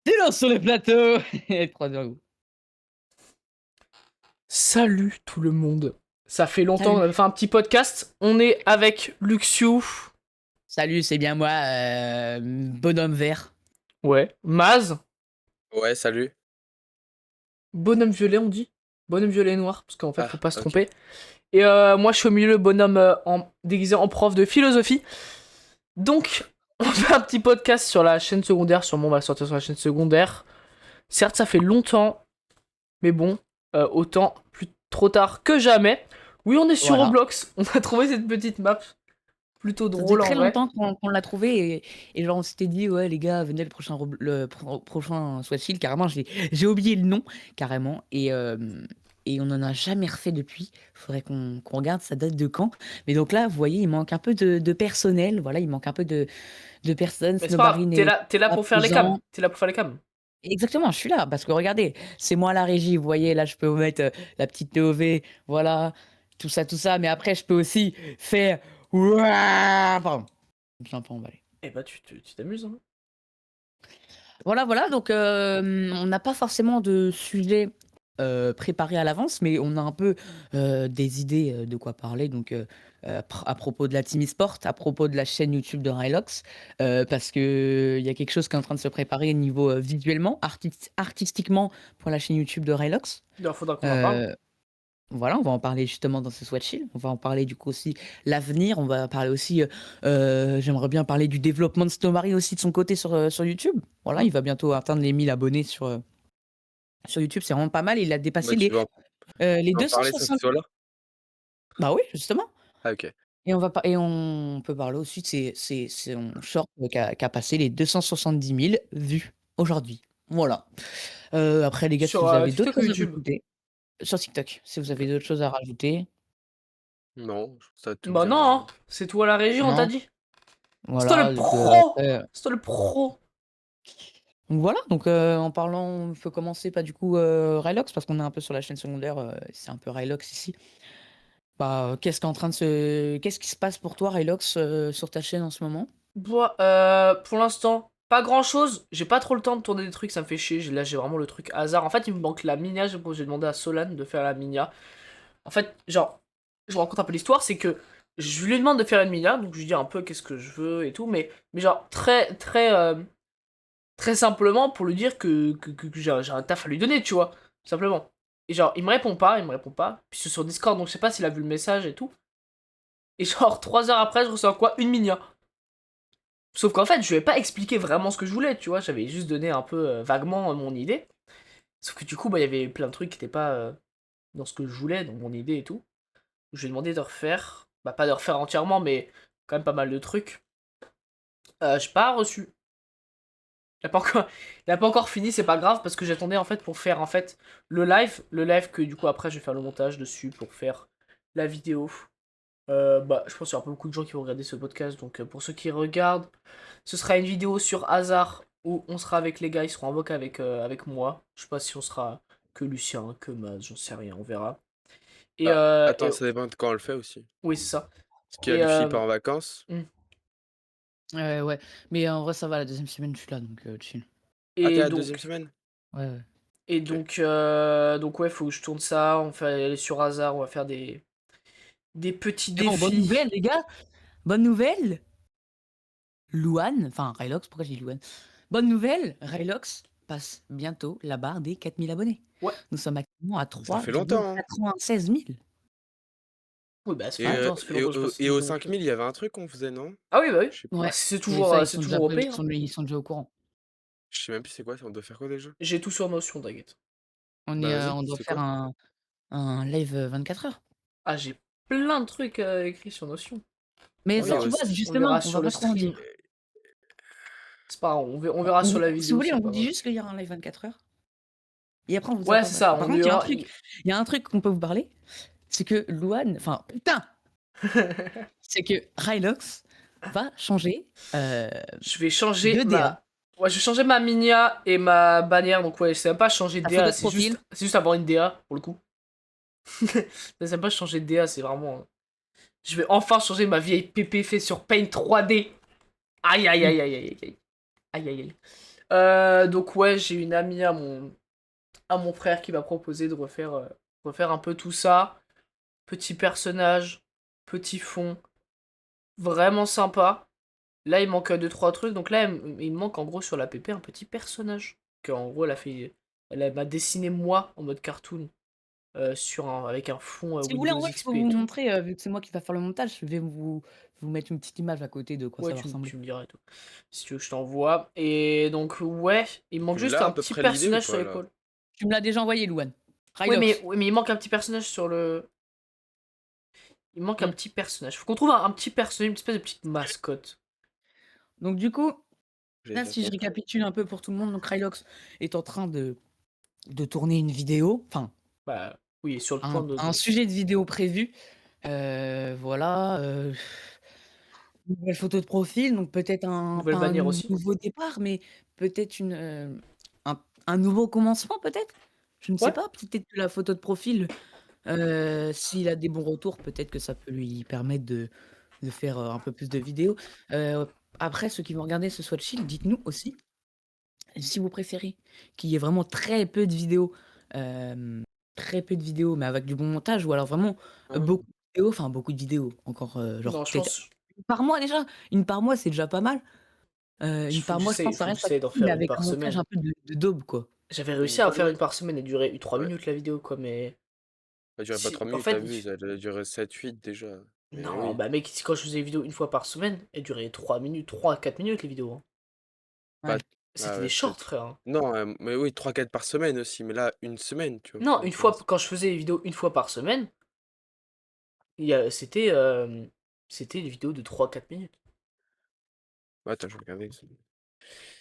Silence sur le plateau. 3, 2, 1. Salut tout le monde. Ça fait longtemps qu'on Salut. avait fait un petit podcast. On est avec Luxiu. Salut, c'est bien moi, bonhomme vert. Ouais. Maz. Ouais, salut. Bonhomme violet, on dit. Bonhomme violet et noir, parce qu'en fait, faut Ah, pas se ok. tromper. Et moi, je suis au milieu, bonhomme déguisé en prof de philosophie. Donc, on fait un petit podcast sur la chaîne secondaire. Sûrement, on va le sortir sur la chaîne secondaire. Certes, ça fait longtemps, mais bon, autant plus trop tard que jamais. Oui, on est sur Voilà. Roblox. On a trouvé cette petite map. Plutôt Ça faisait drôle en très vrai. longtemps qu'on l'a trouvé et genre on s'était dit ouais les gars venez le prochain Swatchill carrément j'ai oublié le nom carrément et on en a jamais refait depuis. Faudrait qu'on regarde ça date de quand. Mais donc là vous voyez il manque un peu de personnel, voilà il manque un peu de personnes. Mais c'est pas grave, Snowbarine t'es là pas pour faire les présent. cams. T'es là pour faire les cams. Exactement, je suis là parce que regardez, c'est moi la régie, vous voyez, là je peux vous mettre la petite TOV, voilà, tout ça, mais après je peux aussi faire ouah, pardon, je suis un peu emballé. Eh bah tu t'amuses hein. Voilà, donc on n'a pas forcément de sujet préparé à l'avance, mais on a un peu des idées de quoi parler, donc à propos de la team e-sport, à propos de la chaîne YouTube de Rylox, parce que il y a quelque chose qui est en train de se préparer au niveau visuellement, artistiquement pour la chaîne YouTube de Rylox. Il faudra qu'on en parle. Voilà, on va en parler justement dans ce Swatchill. On va en parler du coup aussi l'avenir. On va parler aussi, j'aimerais bien parler du développement de Snowmarie aussi de son côté sur YouTube. Voilà, il va bientôt atteindre les 1000 abonnés sur YouTube. C'est vraiment pas mal. Il a dépassé Bah, tu veux les en parler sans que 260. tu sois là? Bah oui, justement. Ah, ok. Et on peut parler aussi de son short qui a passé les 270 000 vues aujourd'hui. Voilà. Après les gars, si Sur vous avez d'autres TikTok ou choses à YouTube? rajouter, sur TikTok, si vous Ok. avez d'autres choses à rajouter. Non, ça tout Bah bien. non, hein. C'est toi la régie, on t'a Non. dit. C'est toi Voilà, le donc pro. après, C'est toi le pro. donc voilà, donc en parlant, on peut commencer par du coup Rylox, parce qu'on est un peu sur la chaîne secondaire, c'est un peu Rylox ici. Bah, qu'est-ce qui se passe pour toi, Rylox, sur ta chaîne en ce moment? Bah, pour l'instant, pas grand chose. J'ai pas trop le temps de tourner des trucs, ça me fait chier. Là, j'ai vraiment le truc hasard. En fait, il me manque la minia. J'ai demandé à Solan de faire la minia. En fait, genre, je vous raconte un peu l'histoire, c'est que je lui demande de faire une minia, donc je lui dis un peu qu'est-ce que je veux et tout, mais genre, très simplement pour lui dire que j'ai un taf à lui donner, tu vois, tout simplement. Et genre, il me répond pas. Puis c'est sur Discord, donc je sais pas s'il a vu le message et tout. Et genre, 3 heures après, je reçois quoi? Une minia. Sauf qu'en fait, je lui ai pas expliqué vraiment ce que je voulais, tu vois, j'avais juste donné un peu vaguement mon idée. Sauf que du coup, bah, il y avait plein de trucs qui étaient pas dans ce que je voulais, dans mon idée et tout. Je lui ai demandé de refaire, bah pas de refaire entièrement, mais quand même pas mal de trucs. J'ai pas reçu. Il a pas encore fini, c'est pas grave, parce que j'attendais en fait pour faire en fait le live que du coup après je vais faire le montage dessus pour faire la vidéo. Bah je pense qu'il y aura pas beaucoup de gens qui vont regarder ce podcast, donc pour ceux qui regardent, ce sera une vidéo sur hasard où on sera avec les gars, ils seront en vocal avec moi. Je sais pas si on sera que Lucien, que Maz, j'en sais rien, on verra. Et, Bah, euh, attends, et ça dépend de quand on le fait aussi. oui, c'est ça. Parce qu'il y a Et Lucie part en vacances. hmm. Ouais, mais en vrai, ça va, la deuxième semaine, je suis là, donc chill. Ah, t'es et la deuxième donc semaine? Ouais. Et Ok. donc ouais, faut que je tourne ça, on fait aller sur hasard, on va faire des petits Et bon, bonne défis. nouvelle, les gars! Bonne nouvelle! Louane, enfin Rylox, pourquoi j'ai dit Louane? Bonne nouvelle, Rylox passe bientôt la barre des 4000 abonnés. Ouais, Nous sommes actuellement à Ça fait longtemps, hein. 3,96 000. oui, bah ça fait Et, Ouais, longtemps, ça fait longtemps que je passe et au sur YouTube. 5000, il y avait un truc qu'on faisait, non? Ah oui, bah oui. Je sais Bah, ouais. plus. Mais ça, c'est toujours OP, hein. ils sont déjà au courant. Je sais même plus c'est quoi, on doit faire quoi déjà? J'ai tout sur Notion, t'inquiète. Bah, vas-y, On doit c'est faire quoi? un live 24 heures. Ah, j'ai plein de trucs écrits sur Notion. Mais On Oui, ça, verra, tu vois, on verra justement, on va sur le pas trop en stream. dire. C'est pas grave, on verra sur la Si vous vidéo, voulez, c'est on pas vous dit grave. juste qu'il y aura un live 24 heures. Et après, on vous dira Ouais, pas c'est bref. ça, Par on contre, lui aura... il y a un truc qu'on peut vous parler. C'est que Louane, enfin, putain! C'est que Rylox va changer Je vais changer de DA. ma... Ouais, je vais changer ma minia et ma bannière, donc ouais, c'est même pas changer de Ta DA, photo de profil. c'est juste avoir une DA, pour le coup. C'est même pas changer de DA, c'est vraiment... Je vais enfin changer ma vieille PP fait sur Paint 3D. Aïe aïe aïe aïe aïe aïe aïe aïe aïe. Donc ouais, j'ai une amie à mon frère qui m'a proposé de refaire un peu tout ça. Petit personnage, petit fond, vraiment sympa. Là, il manque deux trois trucs. Donc là, il me manque en gros sur la PP un petit personnage. En gros, elle m'a dessiné moi en mode cartoon. Avec un fond Si vous voulez, en Windows vrai, je peux XP et vous tout. montrer, vu que c'est moi qui va faire le montage, je vais vous mettre une petite image à côté de quoi Ouais, ça va ressembler. tu me diras et tout. Si tu veux que je t'envoie. Et donc, ouais, il me manque Tu juste l'as à un peu petit près l'idée ou personnage sur pas là? l'épaule. Tu me l'as déjà envoyé, Louane. Rylox. Oui, mais il manque un petit personnage sur le. Il manque un Mmh. petit personnage. Faut qu'on trouve un petit personnage, une espèce de petite mascotte. Donc du coup, J'allais là, dire si je quoi? récapitule un peu pour tout le monde, donc Rylox est en train de tourner une vidéo, enfin, Bah, oui, sur le point un sujet de vidéo prévu. Voilà, nouvelle photo de profil, donc peut-être nouvelle pas un bannière aussi. nouveau départ, mais peut-être un nouveau commencement peut-être? Je ne sais Ouais. pas, peut-être que la photo de profil, s'il a des bons retours, peut-être que ça peut lui permettre de faire, un peu plus de vidéos. Heu, Après ceux qui vont regarder ce Swatch Chill, dites-nous aussi si vous préférez qu'il y ait vraiment très peu de vidéos, hem, très peu de vidéos, mais avec du bon montage ou alors vraiment, Hein? beaucoup de vidéos, enfin beaucoup de vidéos, encore, genre Non, je peut-être pense. 1 par mois déjà. Une par mois, c'est déjà pas mal. 1 par mois, je pense que ça Faut que reste j'essaye d'en accessible, mais faire une avec par un montage semaine. un peu de daube, quoi. J'avais Une réussi à en par faire mois? une par semaine, elle durait 3 Ouais. minutes la vidéo, quoi, mais. Elle durait pas 3 En minutes, fait, t'as vu, ça a duré 7-8 déjà. Mais non, oui. bah mec, quand je faisais des vidéos une fois par semaine, elle durait 3 minutes, 3 à 4 minutes les vidéos, hein. Bah, Ouais. ah C'était des ouais, shorts, peut-être. frère, hein. Non, mais oui, 3-4 par semaine aussi, mais là, une semaine, tu vois? Non, Donc, ouais, quand je faisais des vidéos une fois par semaine, c'était des vidéos de 3 4 minutes. attends, je vais regarder.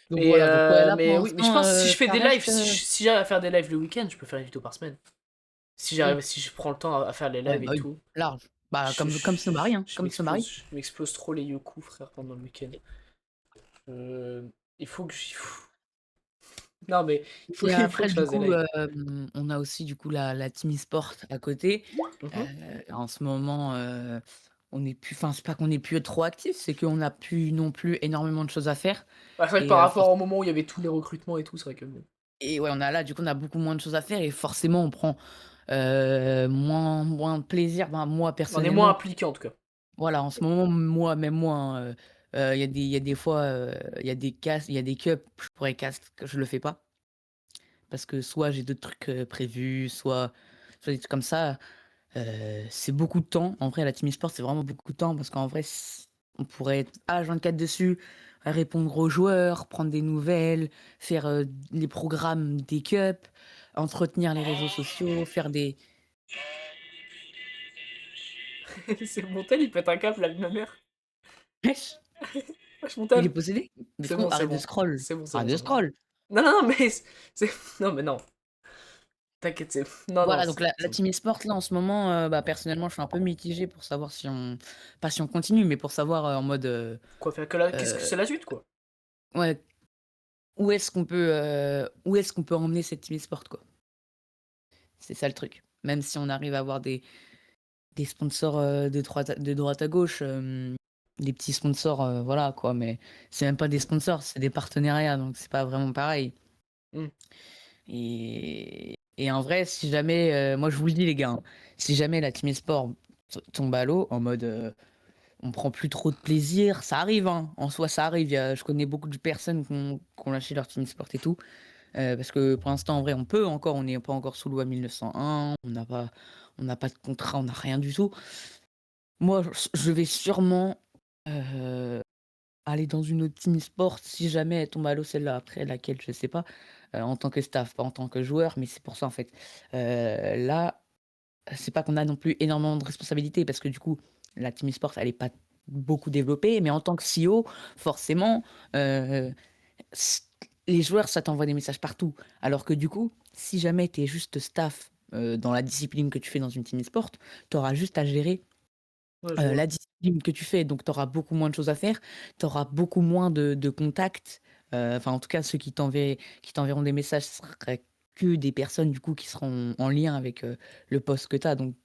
Donc voilà, donc ouais, là pour Mais oui, mais je l'instant, pense que si je fais ça des lives, reste, si j'arrive à faire des lives le week-end, je peux faire une vidéo par semaine. mmh, Si je prends le temps à faire les ouais, lives et bah oui, tout. large. Bah comme Snowmarie, hein, comme Snowmarie. Je m'explose trop les Yoku, frère, pendant le week-end. Euh, il faut que Non, mais Et il faut après que je du fasse des coup, lives. on a aussi du coup la team e-sport à côté. Mhm. En ce moment, on n'est plus enfin, c'est pas qu'on n'est plus trop actif, c'est qu'on n'a plus non plus énormément de choses à faire Bah, c'est vrai que et par rapport au moment où il y avait tous les recrutements et tout, c'est vrai que bon. et ouais, on a beaucoup moins de choses à faire et forcément on prend, moins de plaisir. Ben, moi On est moins personnellement, impliqué en tout cas. voilà, en ce moment, moi, même moi, hein, il y a des fois, il y a des cups, je pourrais cast, que je le fais pas. Parce que soit j'ai d'autres trucs, prévus, soit des trucs comme ça. C'est beaucoup de temps. En vrai, la team e-sport, c'est vraiment beaucoup de temps parce qu'en vrai, on pourrait être H24 dessus, répondre aux joueurs, prendre des nouvelles, faire, les programmes des cups, entretenir les réseaux sociaux, faire des C'est mon tel, il pète un câble, la vie de ma mère. wesh! Wesh, mon Il est tel. possédé? Mais C'est frérot, bon, c'est arrête de bon. scroll. Arrête de C'est bon. scroll. Non, non, non, mais non, mais non. T'inquiète, c'est. Non, non, Voilà, donc la c'est bon. team e-sport là en ce moment, bah, personnellement je suis un peu mitigé pour savoir si on pas si on continue, mais pour savoir, en mode, Quoi faire qu'est-ce que heu, c'est la suite, quoi? ouais, où est-ce qu'on peut emmener cette team e-sport, quoi? C'est ça le truc. Même si on arrive à avoir des sponsors, de droite à gauche, des petits sponsors, voilà quoi, mais c'est même pas des sponsors, c'est des partenariats, donc c'est pas vraiment pareil. Hmm. Et en vrai, si jamais, moi je vous le dis les gars, hein, si jamais la team e-sport tombe à l'eau en mode, on prend plus trop de plaisir, ça arrive, hein, en soi ça arrive. Je connais beaucoup de personnes qui ont lâché leur team e-sport et tout, parce que pour l'instant en vrai on n'est pas encore sous loi 1901, on n'a pas de contrat, on n'a rien du tout. Moi je vais sûrement, heu, aller dans une autre team e-sport si jamais elle tombe à l'eau celle-là. Après laquelle je sais pas, en tant que staff, pas en tant que joueur, mais c'est pour ça en fait. Là, c'est pas qu'on a non plus énormément de responsabilités parce que du coup, la team e-sport, elle est pas beaucoup développée, mais en tant que CEO, forcément, heu, s les joueurs, ça t'envoie des messages partout. Alors que du coup, si jamais tu es juste staff, dans la discipline que tu fais dans une team e-sport, tu auras juste à gérer, Ouais, je vois. la discipline que tu fais, donc tu auras beaucoup moins de choses à faire, tu auras beaucoup moins de contacts, enfin en tout cas ceux qui t'enverront des messages, ce seraient que des personnes du coup qui seront en lien avec, le poste que tu as, donc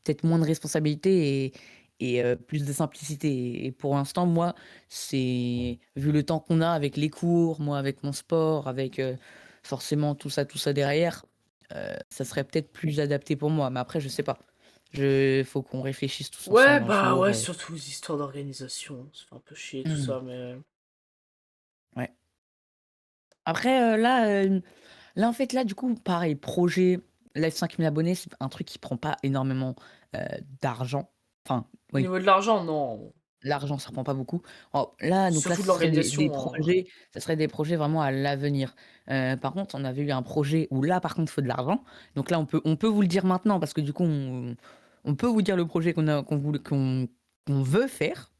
peut-être moins de responsabilités et plus de simplicité et pour l'instant, moi, c'est vu le temps qu'on a avec les cours, moi avec mon sport, avec, forcément tout ça derrière, ça serait peut-être plus adapté pour moi. Mais après, je sais pas. Je faut qu'on réfléchisse tous Ouais, ensemble un bah jour, ouais, surtout les histoires d'organisation. Ça fait un peu chier tout mmh, ça, mais. ouais. Après, là, en fait, là, du coup, pareil, projet Live 5000 abonnés, c'est un truc qui prend pas énormément, heu, d'argent. Enfin, Au oui, niveau de l'argent, non. l'argent, ça prend pas beaucoup. Alors là, donc là, Surtout de ce serait des l'organisation, hein. projets ça serait des projets vraiment à l'avenir. Par contre, on avait eu un projet où là, par contre, il faut de l'argent. Donc là, on peut vous le dire maintenant parce que du coup, on peut vous dire le projet qu'on veut faire.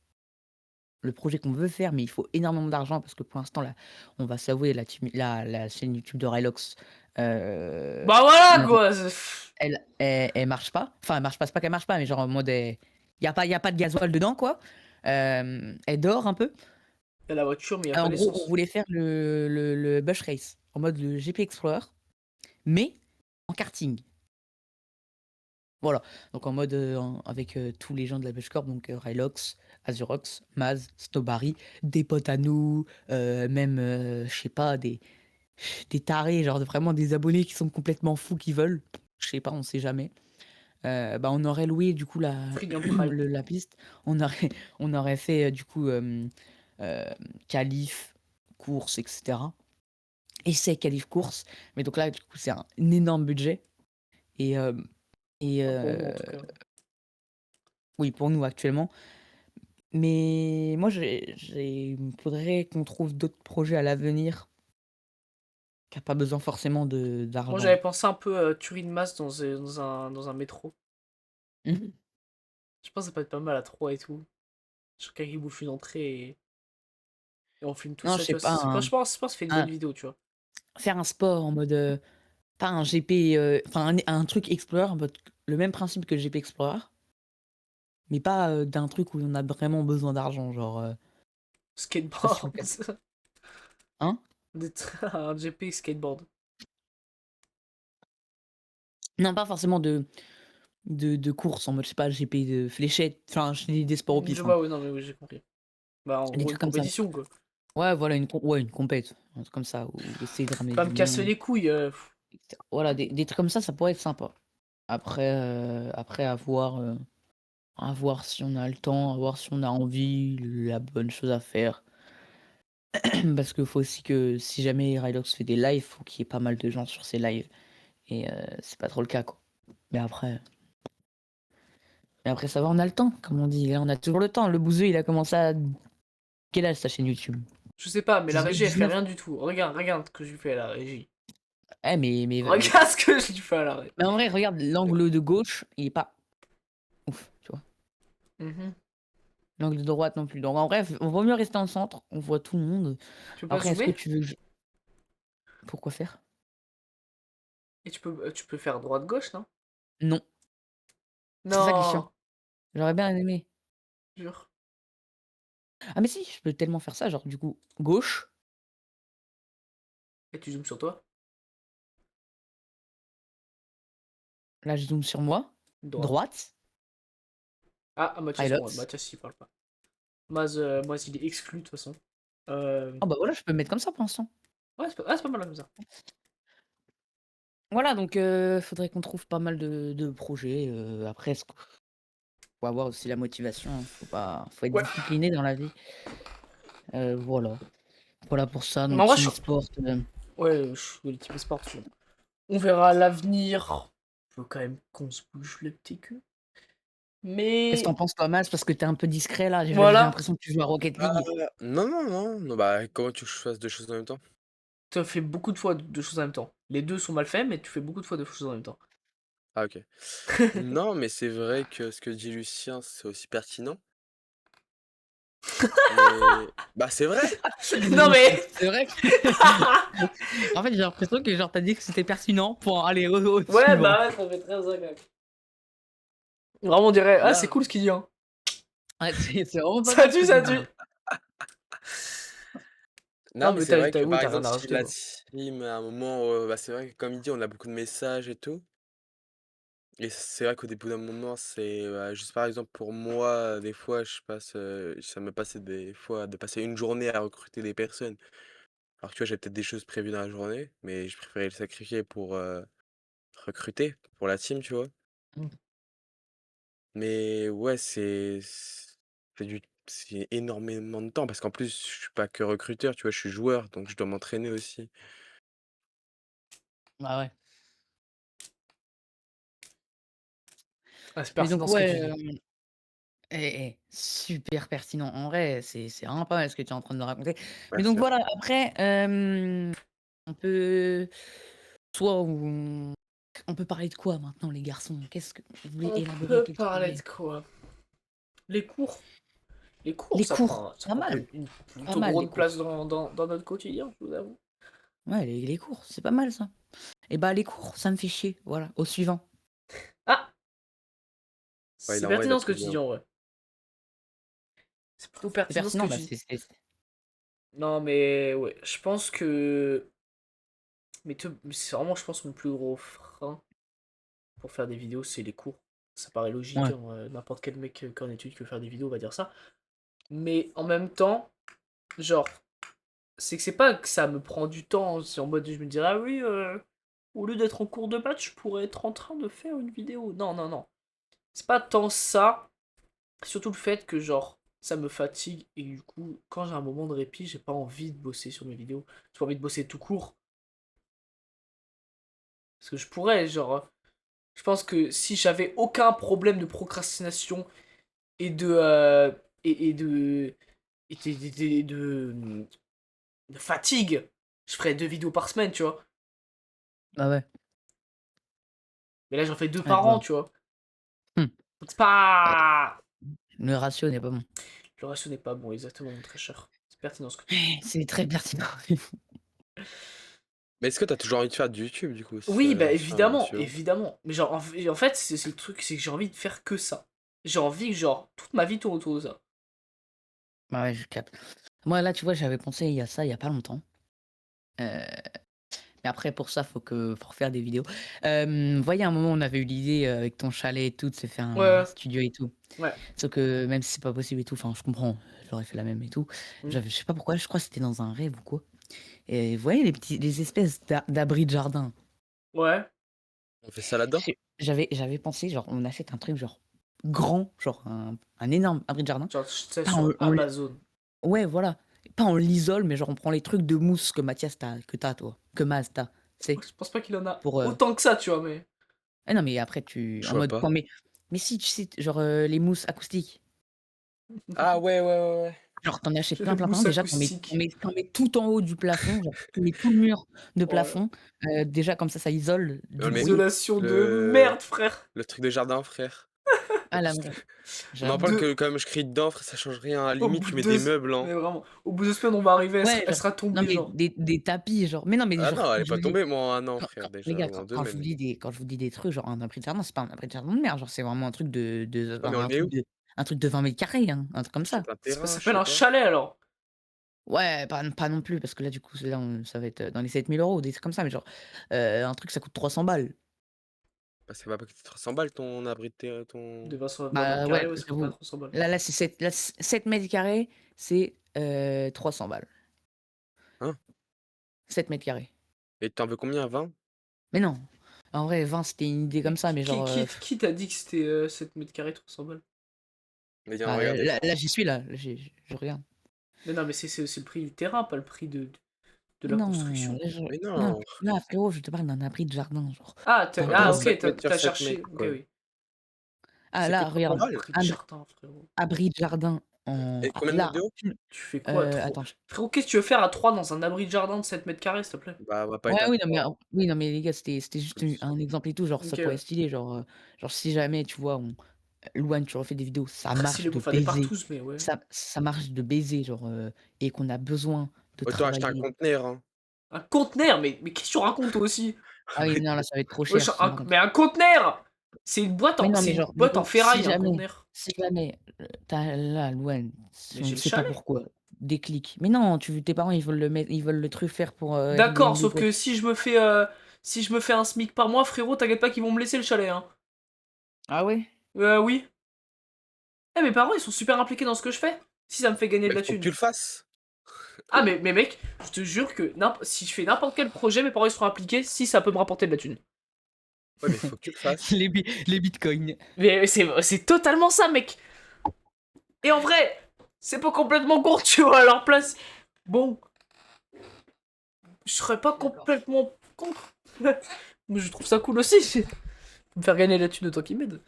Le projet qu'on veut faire, mais il faut énormément d'argent parce que pour l'instant, là, on va s'avouer, la chaîne YouTube de Rylox, heu, Bah voilà on quoi! elle marche pas. Enfin, elle marche pas, c'est pas qu'elle marche pas, mais genre en mode, il y a pas de gasoil dedans, quoi. Elle dort un peu. Il y a la voiture, mais il y a pas En gros, on d'essence. voulait faire le Bush Race en mode le GP Explorer, mais en karting. Voilà, donc en mode, avec, tous les gens de la Bush Corp, donc Rylox, Azurox, Maz, Stobary, des potes à nous, même, je sais pas, des tarés, genre vraiment des abonnés qui sont complètement fous, qui veulent. Je sais pas, on sait jamais. Bah, on aurait loué du coup la Freedom Prime. la piste. On aurait on aurait fait, du coup, qualif, course et cetera. Essai, qualif, course. Mais donc là, du coup, c'est un énorme budget et hem et Pas pour vous en tout cas. oui, pour nous actuellement. Mais moi, il me faudrait qu'on trouve d'autres projets à l'avenir qui a pas besoin forcément de Moi d'argent. j'avais pensé un peu tuerie de masse dans un métro. Mmh. Je pense que ça peut être pas mal à 3 et tout. Chacun qui bouffe une entrée et on filme tout Non, ça, je tu sais vois. pas, Je pense que ça fait une bonne un vidéo, tu vois. faire un sport en mode, pas un GP, enfin un truc Explorer, en mode le même principe que le GP Explorer, mais pas, d'un truc où on a vraiment besoin d'argent, genre, je sais pas si vous Skateboard. cap hein? Un GP skateboard. Non, pas forcément de course en mode, je sais pas, GP de fléchettes, enfin, je dis des sports aux Je pistes, hein, vois, oui, non, mais oui, j'ai compris. Bah, en des gros, une trucs comme ça. compétition, quoi. Ouais, voilà, une compète, un truc comme ça, ou essayer de ramener Pas du me casser monde les couilles. et cetera. Voilà, des trucs comme ça pourrait être sympa. Après à voir si on a le temps, à voir si on a envie, la bonne chose à faire. Parce qu'il faut aussi que si jamais Rylox fait des lives, faut qu'il y ait pas mal de gens sur ses lives et c'est pas trop le cas, quoi. Mais après ça va, on a le temps, comme on dit. Là, on a toujours le temps. Le bouseux, il a commencé à quel âge sa chaîne YouTube? Je sais pas, mais la 18, régie, elle fait 19? rien du tout. Regarde ce que je lui fais à la régie. Eh mais Regarde ce que je lui fais à la régie. mais en vrai, regarde l'angle de gauche, il est pas ouf, tu vois? Mhm. L'angle de droite non plus. Donc en bref, on vaut mieux rester en centre, on voit tout le monde. Tu peux pas Après, est-ce que zoomer? tu veux que je pourquoi faire? Et tu peux faire droite-gauche, non? Non, c'est ça qui est chiant. Non! J'aurais bien aimé. Jure. Ah mais si, je peux tellement faire ça, genre du coup, gauche, Et tu zoomes sur toi? là je zoome sur moi, Droite. droite, Mathias, bon, highlights. Mathias, il parle pas. Maz, il est exclu, de toute façon. Ah bah voilà, je peux me mettre comme ça pour l'instant. Ouais, c'est pas mal comme ça. Voilà, donc faudrait qu'on trouve pas mal de projets, après ce faut avoir aussi la motivation, hein, faut être Ouais. discipliné dans la vie. Voilà. Voilà pour ça, Mais donc en vrai, Team e-sport, ouais, je suis le type sport. On verra à l'avenir. Faut quand même qu'on se bouge le petit cul. qu'est-ce que tu Mais en penses toi, Mads? Parce que tu es un peu discret là, j'ai voilà, l'impression que tu joues à Rocket League. Non, non, non, non, bah, comment tu veux que je fasse 2 choses en même temps? tu fais beaucoup de fois de choses en même temps. Les deux sont mal faits, mais tu fais beaucoup de fois de choses en même temps. Ah OK. Non, mais c'est vrai que ce que dit Lucien, c'est aussi pertinent, mais bah, c'est vrai! Non mais C'est vrai que en fait, j'ai l'impression que genre tu as dit que c'était pertinent pour aller au ouais, suivant. bah ouais, ça fait très ça quand même. Vraiment, on dirait, ah, c'est Non, cool ce qu'il dit, hein. Ouais, c'est vraiment pas Ça mal ce tue, que tu ça dis. tue. Non, non, mais mais c'est vrai que, oui, par t'as rien exemple, à si rajouter, la quoi. team, à un moment, bah, c'est vrai que comme il dit, on a beaucoup de messages et tout, Et c'est vrai qu'au bout d'un moment, juste par exemple pour moi, des fois ça me passait des fois de passer une journée à recruter des personnes. Alors que tu vois, j'avais peut-être des choses prévues dans la journée, mais je préférais le sacrifier pour, recruter, pour la team, tu vois? Mmh. Mais ouais, c'est énormément de temps parce qu'en plus, je suis pas que recruteur, tu vois? Je suis joueur, donc je dois m'entraîner aussi. Bah, ouais. Ah, c'est Mais pertinent donc ce que ouais, tu dis. super pertinent. En vrai, c'est vraiment pas mal ce que tu es en train de me raconter. Mais donc Merci, voilà, après, on peut soit on peut parler de quoi maintenant les garçons? Qu'est-ce que vous voulez On élaborer peut quel parler de sujet? quoi? Les cours. Les cours, Les cours, ça pas prend mal, une pas plutôt mal les grande place cours. dans notre quotidien, je vous avoue. Ouais, les cours, c'est pas mal ça. Et bah, les cours, ça me fait chier, voilà, au suivant. Ah! ouais, C'est en vrai, il a pertinent ce que tout tu dit, dis hein. en vrai. C'est plutôt C'est pertinent ce que pertinent, tu bah, dis. Non, mais ouais, je pense que. Mais c'est vraiment, je pense, mon plus gros frein pour faire des vidéos, c'est les cours. Ça paraît logique, ouais, hein, n'importe quel mec qui est en études qui veut faire des vidéos va dire ça. Mais en même temps, genre, c'est que c'est pas que ça me prend du temps, c'est en mode je me dirais, ah oui, au lieu d'être en cours de maths, je pourrais être en train de faire une vidéo. Non, non, non. C'est pas tant ça, surtout le fait que, genre, ça me fatigue et du coup, quand j'ai un moment de répit, j'ai pas envie de bosser sur mes vidéos. J'ai pas envie de bosser tout court. Parce que je pourrais, genre, je pense que si j'avais aucun problème de procrastination et de. Et de. Et de fatigue, je ferais 2 vidéos par semaine, tu vois. bah, ouais, Mais là, j'en fais 2 ouais, je par vois. an, tu vois. Mmh. Donc c'est Ouais, pas. le ratio n'est pas bon. Le ratio n'est pas bon, exactement, mon très cher. C'est pertinent ce que tu dis. C'est très pertinent. Mais est-ce que tu as toujours envie de faire du YouTube, du coup? C'est Oui, bah ça ma évidemment, question. évidemment. Mais genre, en fait, c'est le truc, c'est que j'ai envie de faire que ça. J'ai envie que, genre, toute ma vie tourne autour de ça. Bah, ouais, je capte. Moi, là, tu vois, j'avais pensé il y a ça, il y a pas longtemps. Heu, mais après pour ça, faut refaire des vidéos. Voyez, à un moment, on avait eu l'idée, avec ton chalet et tout, de se faire un Ouais, studio et tout. ouais. Sauf que même si c'est pas possible et tout, enfin, je comprends, j'aurais fait la même et tout. Hmm. Je sais pas pourquoi, je crois que c'était dans un rêve ou quoi. Et vous voyez les espèces d'abris de jardin? Ouais. On fait ça là-dedans? J'avais pensé, genre, on achète un truc, genre, grand, genre un énorme abri de jardin. Genre, tu sais, Pas on sur on l Amazon. Ouais, voilà. Pas on l'isole, mais genre, on prend les trucs de mousse que Mathias tu toi, que Maz tu sais? Je pense pas qu'il en a Pour, autant que ça, tu vois, mais. ah non, mais après Je en vois mode pas. quand mais si, tu sais, genre, les mousses acoustiques. Ah ouais, ouais, ouais, ouais. Genre, tu en achètes Le plein, plein, plein. mousse Déjà, acoustique. tu mets tout en haut du plafond, genre, tu mets tout le mur de Ouais. plafond. Déjà, comme ça isole du Mais bruit. Isolation de le merde, frère. le truc de jardin, frère. Ah la Parce que vraie, on en parle j'avoue. que De. comme je crie dedans, frère, ça change rien. À la Au limite, bout tu de mets des deux. meubles, hein. Mais vraiment. Au bout de 2 semaines, on va arriver, Ouais, elle genre sera non, tombée, mais genre. des tapis, genre mais non, mais Ah genre, non, elle quand est je pas vous dis tombée, moi, en 1 an, quand frère, les déjà, gars, ou en 2 même. quand je vous dis des trucs, genre un abri de jardin, c'est pas un abri de jardin de mer, genre, c'est vraiment un truc Ouais, mais on le met où? un truc de 20 m², hein, un truc comme ça. Achète un Ça terrain, je s'appelle sais un pas. chalet, alors. Ouais, pas non plus, parce que là, du coup, c'est là, ça va être, dans les 7 000 €, des trucs comme ça, mais genre, un truc, ça coûte 300 balles. Bah, ça va pas coûter 300 balles ton abri de De ton 20 mètres Bah, ouais, carrés, ouais, ça coûte pas j'avoue. 300 balles. Là, c'est 7 m², c'est, 300 balles. hein? 7 m². Et tu en veux combien? 20? Mais non, en vrai, 20, c'était une idée Mais comme ça, mais genre, qui t'a dit que c'était 7 mètres carrés, 300 balles? Mais viens bah, regarder. là, j'y suis, là, je regarde. Mais non, mais c'est aussi le prix du terrain, pas le prix de Mais la non, construction. là, Mais non, non! là, frérot, je te parle d'un abri de jardin, genre, Ah, pas Attends, ah, grand. ok, 7 mètres sur t'as 7 mètres, cherché. Ok, quoi. oui. Ah C'est que là, 300 regarde, balles? Abri de jardin, frérot. abri de jardin en Et combien de mètres là, de haut? Tu fais quoi, trop? attends. Frérot, qu'est-ce que tu veux faire à 3 dans un abri de jardin de 7 mètres carrés, s'il te plaît? Bah, on va pas Ouais, être à oui, non, mais 3. oui, non, mais les gars, c'était juste un exemple et tout, genre, Ok, ça pourrait ouais. être stylé, genre, si jamais, tu vois, Louane, tu refais des vidéos, ça Très marche stylé de pour faire des baiser, partous, mais ouais. ça marche de baiser, genre, et qu'on a besoin de Autant acheter un travailler. conteneur, hein. Un conteneur, mais qu'est-ce que tu racontes, toi aussi? Ah oui, non, là, ça va être trop cher, Wesh, sans compte. mais un conteneur! Mais non, C'est mais une genre, boîte en ferraille, un conteneur. si jamais, tu là, Louane, Mais on j'ai ne le sait pas chalet. pourquoi, déclic. Mais non, tes parents, ils veulent le truc faire pour, D'accord, Airbnb ou sauf quoi. que si je me fais un SMIC par mois, frérot, t'inquiète pas qu'ils vont me laisser le chalet, hein. Ah ouais? Oui. Eh, mes parents, ils sont super impliqués dans ce que je fais. Si ça me fait gagner Bah, de il la faut que thune. tu le fasses. Ah, mais mec, je te jure que si je fais n'importe quel projet, mes parents, ils seront impliqués si ça peut me rapporter de la thune. Ouais, mais il faut que tu le fasses. Les bitcoins. Mais c'est totalement ça, mec. Et en vrai, c'est pas complètement con, tu vois, à leur place. Bon, je serais pas D'accord. complètement contre. Mais je trouve ça cool aussi. Me faire gagner la thune autant qu'ils m'aident.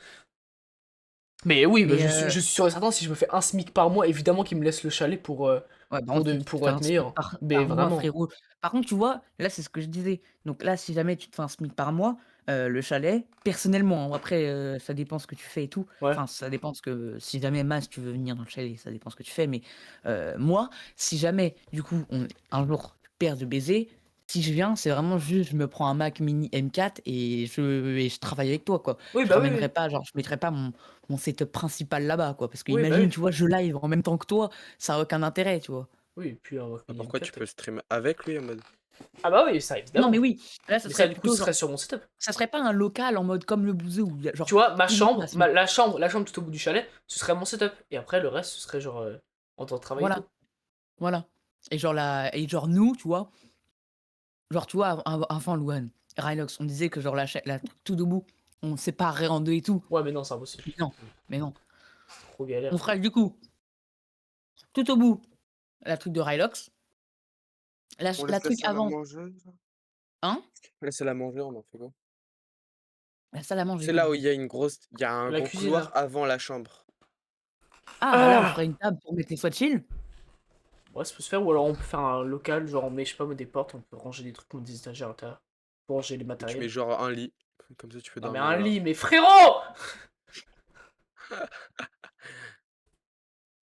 Mais oui, bah, Mais je suis sûr et certain, si je me fais un SMIC par mois, évidemment qu'ils me laissent le chalet ouais, bah, ensuite, tu te pour fais être un SMIC meilleur. Mais par mois, vraiment. frérot. Par contre, tu vois, là, c'est ce que je disais. Donc là, si jamais tu te fais un SMIC par mois, le chalet, personnellement, hein, après, ça dépend ce que tu fais et tout. Ouais. Enfin, ça dépend ce que si jamais Mas, tu veux venir dans le chalet, ça dépend ce que tu fais. Mais moi, si jamais, du coup, un jour, tu perds de baiser, si je viens, c'est vraiment juste, je me prends un Mac Mini M4 et je travaille avec toi, quoi. Oui, Je bah oui, ramènerai oui. pas, genre, je mettrai pas mon setup principal là-bas, quoi. Parce que Oui, bah imagine, oui. tu vois, je live en même temps que toi, ça a aucun intérêt, tu vois. Oui, et puis un Mac Bah, Mini pourquoi tu M4. peux stream avec lui en mode. Ah bah oui, ça Non, mais évidemment. oui, là, ça Mais ça, serait du coup, plutôt ce serait genre sur mon setup. ça serait pas un local en mode comme le Bouzeux où il y a Tu genre vois, ma tout le monde a chambre, son la chambre tout au bout du chalet, ce serait mon setup. Et après, le reste, ce serait genre en temps de travail et tout. voilà, voilà et genre nous, tu vois, genre, tu vois, avant Louane, Rylox, on disait que genre la truc tout debout, on séparerait en 2 et tout. Ouais, mais non, c'est impossible. Mais non, mais non. Trop galère. On ferait du coup, tout au bout, la truc de Rylox, On la laisse la truc salle à avant, manger. hein? La salle à manger, on en fait quoi? La salle à manger C'est là comment où ça? il y a un La gros cuisine, couloir là. avant la chambre. Ah bah là, on Ah ferait une table pour mettre les sweat chill. ouais, ça peut se faire. Ou alors, on peut faire un local, genre, on met, je sais pas, moi, des portes, on peut ranger des trucs, comme des étagères à l'intérieur. Pour ranger les Et tu mets matériels. genre un lit. Comme ça, tu peux Non, mais dormir un là. lit, mais frérot!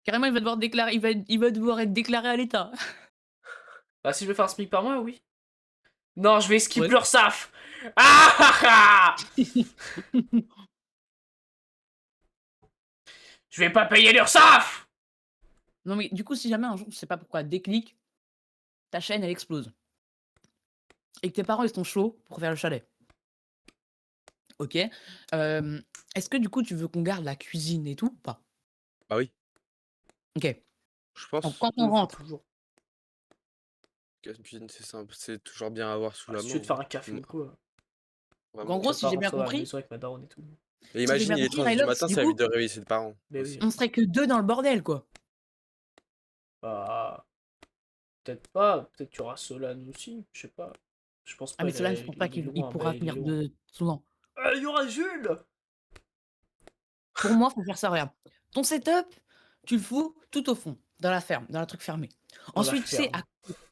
Carrément, il va devoir déclarer il va devoir être déclaré à l'État. Bah, si je veux faire un SMIC par mois, oui. Non, je vais skip Ouais. l'URSSAF! Ah ah ah! Je vais pas payer l'URSSAF! Non mais du coup, si jamais un jour, je sais pas pourquoi, déclic, ta chaîne, elle explose et que tes parents, ils sont chauds pour faire le chalet. OK. Est-ce que du coup, tu veux qu'on garde la cuisine et tout ou pas? Bah oui, OK. je Donc pense. quand on Oui, faut rentre, toujours. Que la cuisine, c'est simple. C'est toujours bien à avoir sous Bah, la si main, tu veux te hein. faire un café ou Moi, quoi. donc en vraiment. Tu gros, vas si pas j'ai bien rentrer dans la compris maison avec ma daronne et tout. Et si j'ai imagine, bien il est compris, 3 heures du Rylox, matin, du ça évite coup, de réveiller ses parents Mais oui. aussi. on serait que 2 dans le bordel, quoi. Bah, peut-être pas. Peut-être qu'il y aura Solane aussi. Je sais pas. Je pense Ah pas, mais cela, je pense pas il est qu'il loin. Bah, pourra il est venir loin. de souvent. Ah, il y aura Jules! Pour moi, faut faire ça, regarde. Ton setup, tu le fous tout au fond, dans la ferme, dans la truc fermé. Dans la Ensuite, tu sais, ferme.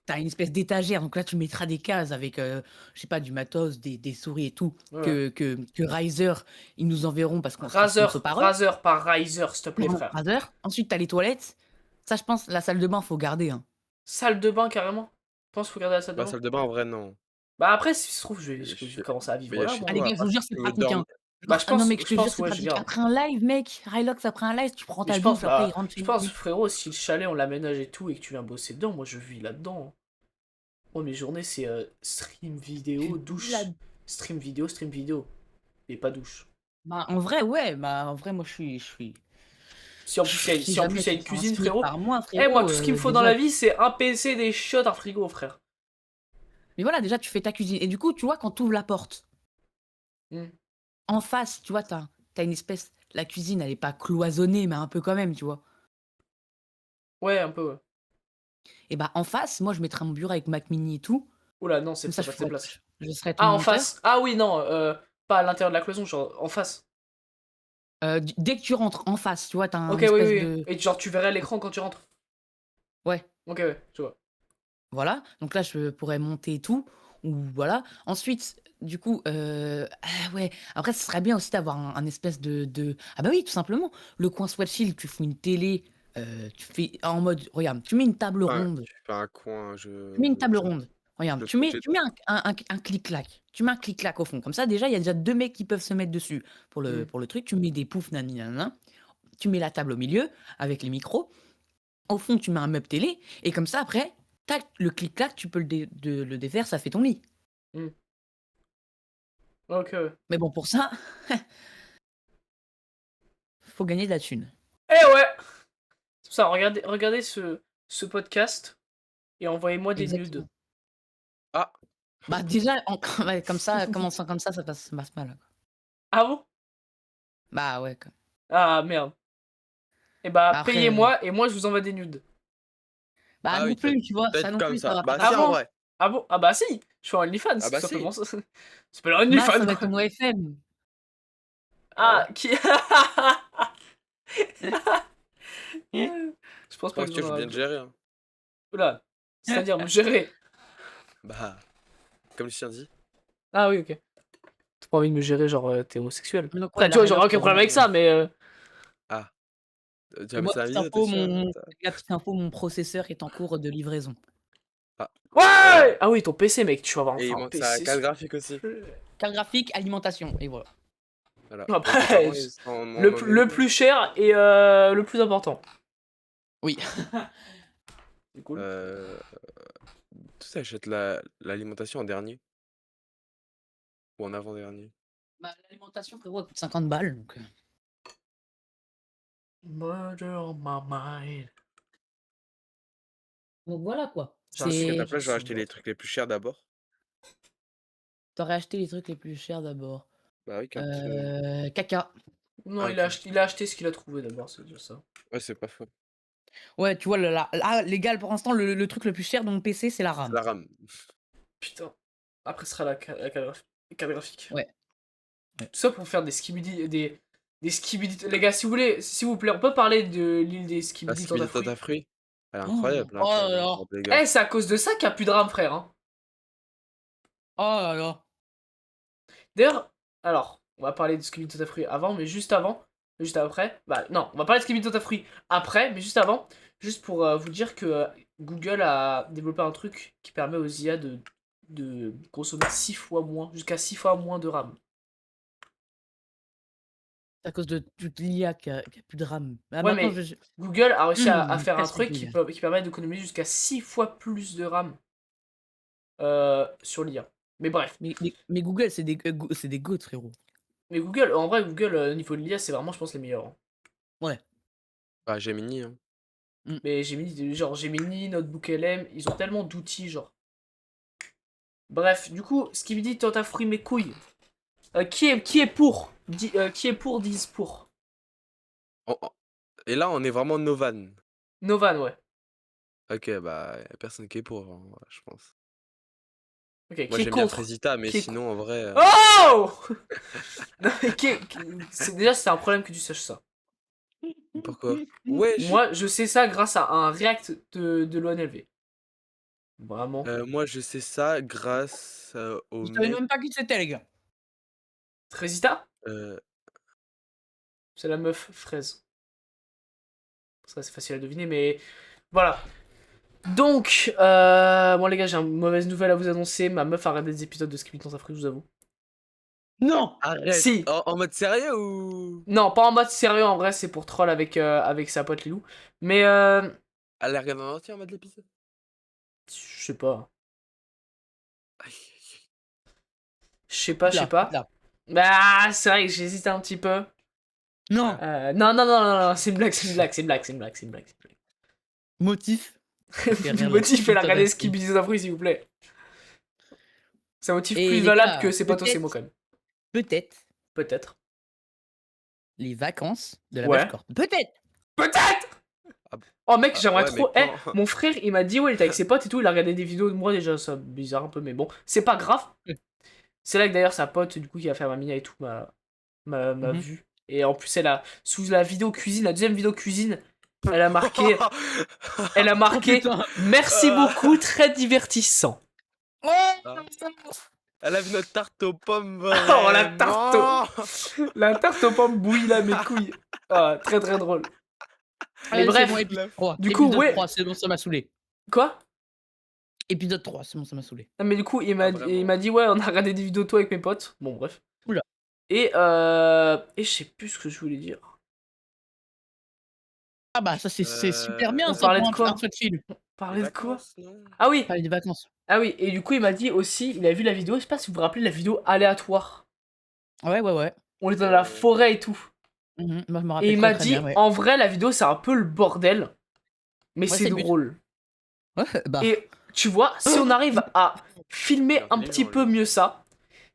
tu une espèce d'étagère, donc là, tu mettras des cases avec, je sais pas, du matos, des souris et tout, Ouais. que Riser, ils nous enverront parce qu'on sera sponsor par eux. Razer par Riser, s'il te plaît, Pardon, frère. Razer. Ensuite, tu as les toilettes. Ça, je pense, la salle de bain, faut garder, hein. Salle de bain, carrément. Je pense qu'il faut garder la salle de Bah, bain. salle de bain, en vrai, non. Bah, après, si ça se trouve, Et je vais chez- commencer à Mais il vivre y a là, chez moi. Ah les toi, gars, à je vous part si jure, c'est tu veux pratique, hein. dormir. Bah, Genre, ah non, mec, je te jure, c'est ouais, je vais pratique. garder. Après un live, mec, Rylox, après un live, tu prends Mais ta douche, après, il rentre chez je pense, lui. frérot, si le chalet, on l'aménage et tout, et que tu viens bosser dedans, moi, je vis là-dedans. Moi, mes journées, c'est stream vidéo, La- douche. Stream vidéo. Et pas douche. Bah, en vrai, ouais, bah, en vrai, moi, Si si en plus jamais il y a tu une te fais un cuisine, SMIC frérot. par mois, Eh, moi, frérot, tout ce qu'il me faut dans déjà, la vie, c'est un PC, des chiottes, un frigo, frère. mais voilà, déjà, tu fais ta cuisine. Et du coup, tu vois, quand tu ouvres la porte, Hmm. en face, tu vois, t'as une espèce. La cuisine, elle est pas cloisonnée, mais un peu quand même, tu vois. Ouais, un peu, ouais. Et bah, en face, moi, je mettrais mon bureau avec Mac Mini et tout. Oula, non, Comme ça, ça passe tes places. je serais ton Ah, en monteur. face. Ah oui, non, pas à l'intérieur de la cloison, genre en face. Dès que tu rentres en face, tu vois, t'as Ok, un oui, oui, espèce oui. de. Et genre, tu verrais l'écran quand tu rentres. Ouais, Ok, ouais, tu vois. voilà. Donc là, je pourrais monter et tout. Ou voilà. Ensuite, du coup, ah ouais. Après, ce serait bien aussi d'avoir un espèce de. Ah bah oui, tout simplement. Le coin Sweatshield, tu fous une télé. Tu fais en mode. Regarde, tu mets une table Enfin, ronde. tu fais un coin, Tu mets une table je, ronde. Regarde, je trouve que j'ai. tu mets un clic-clac. Tu mets un clic-clac au fond. Comme ça, déjà, il y a déjà 2 mecs qui peuvent se mettre dessus Hmm. pour le truc. Tu mets des poufs, nani, nanana. Tu mets la table au milieu avec les micros. Au fond, tu mets un meuble télé. Et comme ça, après, tac, le clic-clac, tu peux le défaire, ça fait ton lit. Hmm. Ok, ouais. Mais bon, pour ça, faut gagner de la thune. Eh ouais! C'est pour ça, regardez ce podcast et envoyez-moi des nudes. Exactement. Ah! Bah, déjà, ouais, comme ça, commençant comme ça passe mal, quoi. Ah bon? Bah, ouais, quoi. Ah merde. Et bah, Bah, après, payez-moi et moi je vous envoie des nudes. bah, Ah non oui, plus, tu vois? Ça peut-être non comme plus, ça ça. va pas Bah Ah si, en bon? vrai. Ah bon? Ah bah si! Je suis en OnlyFans, Ah tout bah si. simplement. Ça s'appelle bah, ça OnlyFans, va être quoi. ton OFM. Ah Ah, ouais? qui... Je pense pas Ouais, que si tu j'en veux, je aurai viens de gérer, hein. Oula. C'est-à-dire me gérer. Bah, comme le chien dit. Ah oui, ok. T'as pas envie de me gérer, genre t'es homosexuel. Donc Enfin, ouais, tu la vois, j'aurais rédoc, aucun problème avec ça, mais... Ah, tu et vas mettre moi, ça à la petite vidéo, t'es info, sûr? la petite info, mon processeur est en cours de livraison. Ah, Ouais! voilà. Ah oui, ton PC, mec, tu vas avoir Et enfin il un manque sa PC. carte graphique aussi. Carte graphique, alimentation, et voilà. Voilà. Et tes Après, parents, ils sont en le Angleterre? plus cher et le plus important. Oui. C'est cool. Tu sais, achètes l'alimentation en dernier ou en avant-dernier. Bah, l'alimentation, frérot, elle coûte 50 balles, donc Murder on my mind. voilà, quoi. Parce qu'à ta C'est place, j'aurais acheté les trucs les plus chers d'abord. T'aurais acheté les trucs les plus chers d'abord. Bah oui, comme tu... Caca. Non, Ah ok. il a acheté ce qu'il a trouvé d'abord, c'est déjà ça. Ouais, c'est pas faux. Ouais, tu vois, les gars, pour l'instant, le truc le plus cher de mon PC, c'est la C'est RAM. la RAM. Putain. Après, ce sera la carte graphique. Ouais. Ouais. Tout ça pour faire des skibidi. Des skibidi. Les gars, si vous voulez, s'il vous plaît, on peut parler de l'île des La skibidi skibidi Tentafruits. Tota Fruit. Elle est Oh, incroyable, hein, oh quand là même, là. pour des gars. Eh, c'est à cause de ça qu'il n'y a plus de RAM, frère. Hein. Oh là là. D'ailleurs, alors, on va parler de skibidi Tentafruits avant, mais juste avant. Juste après. Bah, non, on va parler de skibidi Tentafruits après, mais juste avant. Juste pour vous dire que Google a développé un truc qui permet aux IA de consommer 6 fois moins, jusqu'à 6 fois moins de RAM. C'est à cause de toute l'IA qu'il y a plus de RAM. Ah, Ouais, maintenant, mais Google a réussi à faire un casse les truc couilles. qui permet d'économiser jusqu'à 6 fois plus de RAM sur l'IA. Mais bref. Mais Google, c'est des goats, frérot. Mais Google, en vrai, Google, au niveau de l'IA, c'est vraiment, je pense, les meilleurs. Hein. Ouais. Bah, Gemini, hein. Mais Gemini, genre Gemini, Notebook LM, ils ont tellement d'outils, genre. Bref, du coup, ce qui me dit, t'as fruit mes couilles. Qui est pour qui est pour, disent pour. Et là, on est vraiment Novan. Novan, ouais. Ok, bah, y a personne qui est pour, hein, je pense. Ok, Moi, qui est j'aime bien contre Frésita, mais Qui est sinon, en vrai... Oh Non, mais déjà, c'est un problème que tu saches ça. Pourquoi? Wesh! Moi, je sais ça grâce à un react de l'ONLV. Vraiment. Moi, je sais ça grâce au Je savais mec... même pas qui c'était, les gars. Trésita, euh, c'est la meuf fraise. Ça, c'est facile à deviner, mais voilà. Donc, bon, les gars, j'ai une mauvaise nouvelle à vous annoncer. Ma meuf a regardé des épisodes de Skip dans Afrique, je vous avoue. Non. Arrête! Si En mode sérieux ou... Non, pas en mode sérieux, en vrai, c'est pour troll avec sa pote Lilou. Mais, Elle a regardé en entier en mode l'épisode? je sais pas. Aïe, aïe, aïe. Je sais pas, je sais pas. Là. Bah, c'est vrai que j'hésite un petit peu. Non. Non, non, non, non, non, c'est une blague, c'est une blague, c'est une blague, c'est une blague, c'est une blague. Motif. Motif, elle a regardé Skibidi Toilet, s'il vous plaît. C'est un motif Et plus les valable gars, que c'est pas toi, c'est moi, quand même. Peut-être Peut-être. les vacances de la Ouais. vache corp. Peut-être. Peut-être Ah, Oh mec, j'aimerais ouais, trop. mais Eh, quand... mon frère, il m'a dit, ouais, il était avec ses potes et tout, il a regardé des vidéos de moi déjà, ça bizarre un peu, mais bon, c'est pas grave. C'est là que d'ailleurs sa pote, du coup, qui a fait ma mia et tout, m'a vu. Et en plus, elle a, sous la vidéo cuisine, la deuxième vidéo cuisine, elle a marqué, Oh putain. merci beaucoup, très divertissant. Oh, Elle a vu notre tarte aux pommes, Oh, la tarte vraiment. La tarte aux pommes bouillie là, mes couilles. Ah, très très drôle. Mais allez, bref, c'est bon, épisode 3. du coup, Épisode ouais. 3, c'est bon, ça m'a saoulé. Quoi Épisode 3, c'est bon, ça m'a saoulé. Ah, mais du coup, il Ah, m'a dit, ouais, on a regardé des vidéos de toi avec mes potes. Bon, bref. Oula. Et je sais plus ce que je voulais dire. Ah bah ça c'est super bien On ça parlait pour de quoi un truc film. Parler Les de quoi vacances, non? Ah oui, Parler des vacances. ah oui, et du coup, il m'a dit aussi, il a vu la vidéo, je sais pas si vous vous rappelez la vidéo aléatoire. Ouais. On était dans la forêt et tout. Moi, je me Et rappelle il très, m'a très bien, dit, ouais. en vrai, la vidéo, c'est un peu le bordel, mais Ouais, c'est c'est le but. drôle. Ouais, bah, Et tu vois, si on arrive à Il est filmer un petit intelligent, peu lui. mieux ça,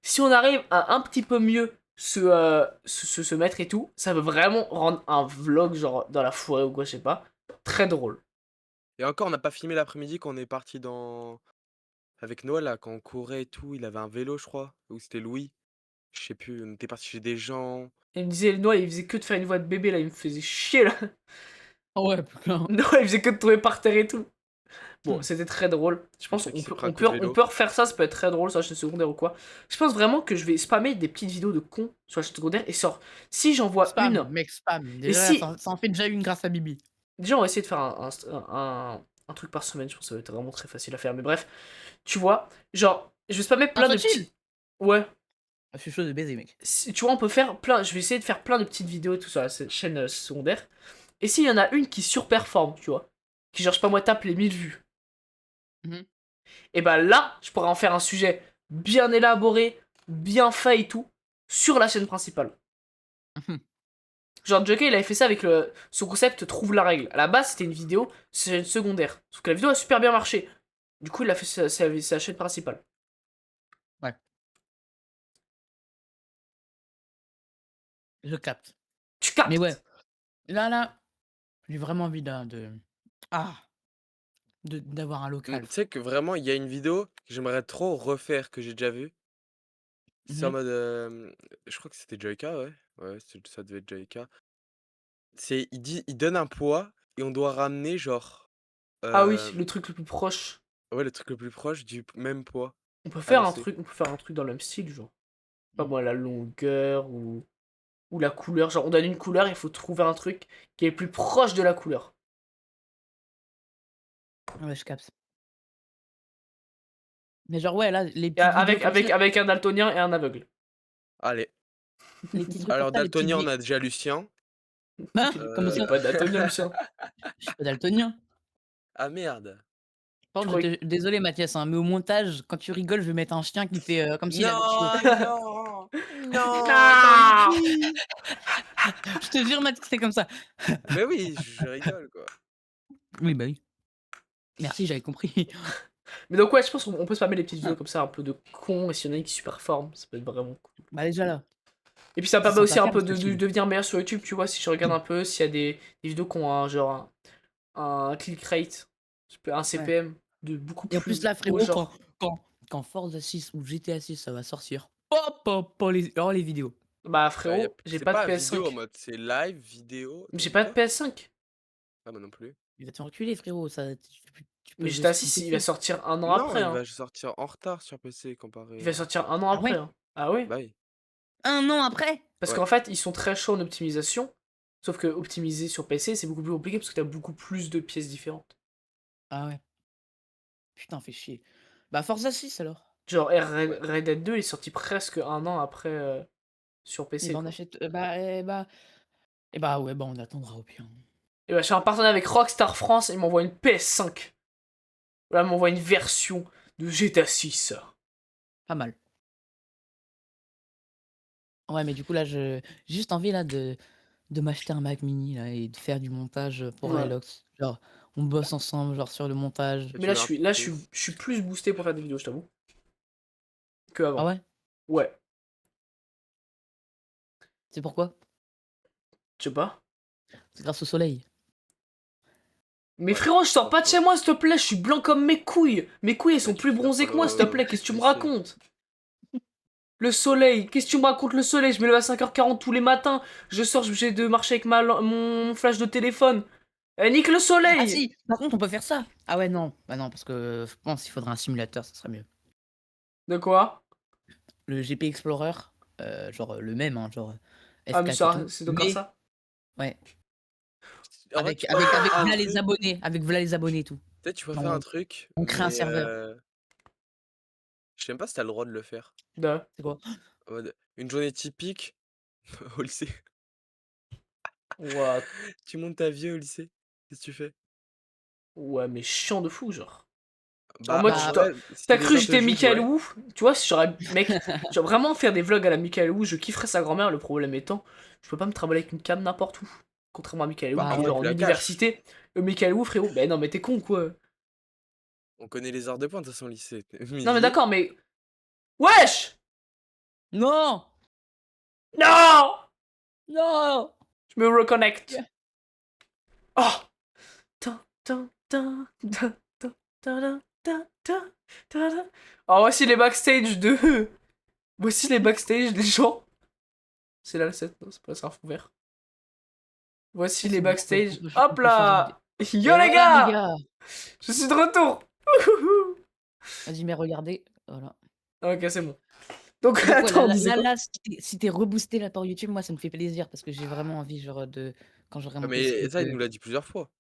si on arrive à un petit peu mieux se mettre et tout, ça peut vraiment rendre un vlog, genre dans la forêt ou quoi, je sais pas, très drôle. Et encore, on n'a pas filmé l'après-midi quand on est parti dans avec Noah, là, quand on courait et tout, il avait un vélo, je crois, ou c'était Louis, je sais plus, on était parti chez des gens. Et il me disait, Noah, il faisait que de faire une voix de bébé, là, il me faisait chier, là. ouais, putain. Noah, il faisait que de tomber par terre et tout. Bon, Mmh. c'était très drôle. Je Le pense truc, qu'on il s'est peut, pris un on coup peut, de on vélo. peut refaire ça, ça peut être très drôle sur la chaîne secondaire ou quoi. Je pense vraiment que je vais spammer des petites vidéos de cons sur la chaîne secondaire et sort. Si j'en vois Spam, une, mec, spam. et Déjà, si. ça en fait déjà une grâce à Bibi. Déjà, on va essayer de faire un truc par semaine, je pense que ça va être vraiment très facile à faire. Mais bref, tu vois, genre, je vais spammer Un plein de truc chill. petits. Ouais, Je suis chaud de baiser, mec. tu vois, on peut faire plein. Je vais essayer de faire plein de petites vidéos et tout sur la chaîne secondaire. Et s'il y en a une qui surperforme, tu vois, qui, genre, je sais pas moi, tape les 1000 vues. Mmh. Et bah là, je pourrais en faire un sujet bien élaboré, bien fait et tout, sur la chaîne principale. Mmh. Genre, Joker, il avait fait ça avec son concept Trouve la règle. À la base, c'était une vidéo, c'est une secondaire. Sauf que la vidéo a super bien marché. Du coup, il a fait sa chaîne principale. Ouais, je capte. Tu Mais ouais, captes? là, j'ai vraiment envie ah, d'avoir un Tu local. sais que vraiment, il y a une vidéo que j'aimerais trop refaire, que j'ai déjà vue. C'est en Mmh. mode, je crois que c'était Joyka, ouais. Ouais, ça devait être Joyka. Il donne un poids et on doit ramener genre, Ah oui, hem, le truc le plus proche. ouais, le truc le plus proche du même poids On à laisser. peut faire un truc dans le même style, genre. Pas Mmh. moi, la longueur ou la couleur. Genre, on donne une couleur, il faut trouver un truc qui est le plus proche de la couleur. Ouais, je capte. Mais genre, ouais, là, les Et petites vidéos comme ça, avec un daltonien et un aveugle. Allez, les petits trucs comme alors ça, les petites daltonien, on vi a déjà Lucien. ah! Comment Il est ça? pas daltonien, Lucien. Je suis pas daltonien. Ah merde! Par Tu contre, crois j'étais désolé Mathias, hein, mais au montage, quand tu rigoles, je vais mettre un chien qui fait, comme s'il avait tué. Non, non, non, t'aurais Non. dû! Je te jure Math que c'est comme ça. Mais oui, je rigole, quoi. Oui, bah, oui. Merci, j'avais compris. Mais donc ouais, je pense qu'on peut spammer les petites vidéos comme ça, un peu de con, et s'il y en a une qui superforme, ça peut être vraiment cool. Bah, déjà là, Et puis ça me c'est permet simple aussi à un faire, peu c'est de chill. devenir meilleur sur YouTube, tu vois, si je regarde un peu, s'il y a des vidéos qui ont un click rate, un Ouais. CPM de beaucoup Et en plus plus là, haut, frérot, quand genre. quand quand Forza 6 ou GTA 6 ça va sortir, hop, hop, oh les vidéos. Bah Bah, frérot, j'ai c'est pas de pas vidéo en PS5. mode, c'est live, vidéo. T'as J'ai dit pas de quoi? PS5. Ah, moi non plus. Il va te reculer frérot, ça tu Mais peux jouer GTA sur ton 6, il va PC. sortir un an Non, après, il hein. va sortir en retard sur PC Il comparé va à sortir un an Ah après, ouais? hein. Ah oui. bah oui. 1 an après? Parce Ouais. qu'en fait, ils sont très chauds en optimisation. Sauf que optimiser sur PC, c'est beaucoup plus compliqué parce que t'as beaucoup plus de pièces différentes. Ah ouais. Putain, fait chier. Bah, Forza 6 alors. Genre Ouais. Red Dead 2 est sorti presque un an après sur Et PC, bah, on quoi. achète, ouais, bah, on attendra au pire. Et bah, je suis en partenariat avec Rockstar France et ils m'envoient une PS5. Là, ils m'envoient une version de GTA 6. Pas mal. Ouais, mais du coup là, j'ai juste envie là de m'acheter un Mac mini là et de faire du montage, pour Ouais. Relox. Genre, on bosse ensemble, genre sur le montage. Et Mais tu là, veux un PC? je suis plus boosté pour faire des vidéos, je t'avoue, que Ah avant. ouais? Ouais, C'est pourquoi? je sais pas. C'est grâce au soleil. Mais Ouais, frérot, je sors pas pas de faux. chez moi, s'il te plaît, je suis blanc comme mes couilles. Mes couilles, elles Bah, sont tu plus préfères bronzées que prendre, moi, s'il te plaît, qu'est-ce que tu me piscine. racontes? Le soleil, qu'est-ce que tu me racontes le soleil? Je me lève à 5h40 tous les matins, je sors, je suis obligé de marcher avec mon flash de téléphone. Eh, nique le Ah soleil! si, par contre, on peut faire ça. Ah ouais, non, bah non, parce que je pense qu'il faudrait un simulateur, ça serait mieux. De quoi? Le GP Explorer, genre, le même, hein, genre, Ah, mais F4 et ça, tout, c'est encore mais ça? ouais, En vrai, tu pourrais faire un truc, avec v'là les abonnés et tout. peut-être tu pourrais Genre faire un truc, on crée un mais serveur. je sais même pas si tu as le droit de le faire. De. C'est quoi? En mode, une journée typique au lycée. What? Tu montes ta vie au lycée, qu'est-ce que tu fais? Ouais, mais chiant de fou, genre. En Bah, mode, en Bah, vrai, si t'as les cru que gens te j'étais jugent, Michael ouais. Wu? Tu vois, si j'aurais, mec, genre vraiment faire des vlogs à la Michael Wu, je kifferais sa grand-mère, le problème étant, je peux pas me trimballer avec une cam n'importe où. Contrairement à Michael Wu Bah, qui bah est après, ouais. genre tu en la caches. université. Le Michael Wu, frérot, ben non mais t'es con quoi. On connaît les heures de pointe, de toute façon, au lycée. Non mais Midi. d'accord, mais... Wesh! Non! Non! Non! Je me reconnecte. Yeah. Oh! Tin, tin, tin, tin, tin, tin, tin, tin, tin, tin. Alors voici les backstage de... Voici les backstage des gens. C'est là le set, non, c'est pas un fond vert. Voici Ah, les c'est bon, backstage. on Hop peut changer de vidéo. là! Et Yo les voilà, les gars! gars! Je suis de retour! Wouhouhou. Vas-y, mais regardez. Voilà. Ok, c'est bon. Donc, Et donc, ouais, attends, on disait quoi? si t'es reboosté là par YouTube, moi, ça me fait plaisir parce que j'ai vraiment envie, genre, quand j'aurai Ah, mon PC, mais ça, il nous l'a dit plusieurs fois.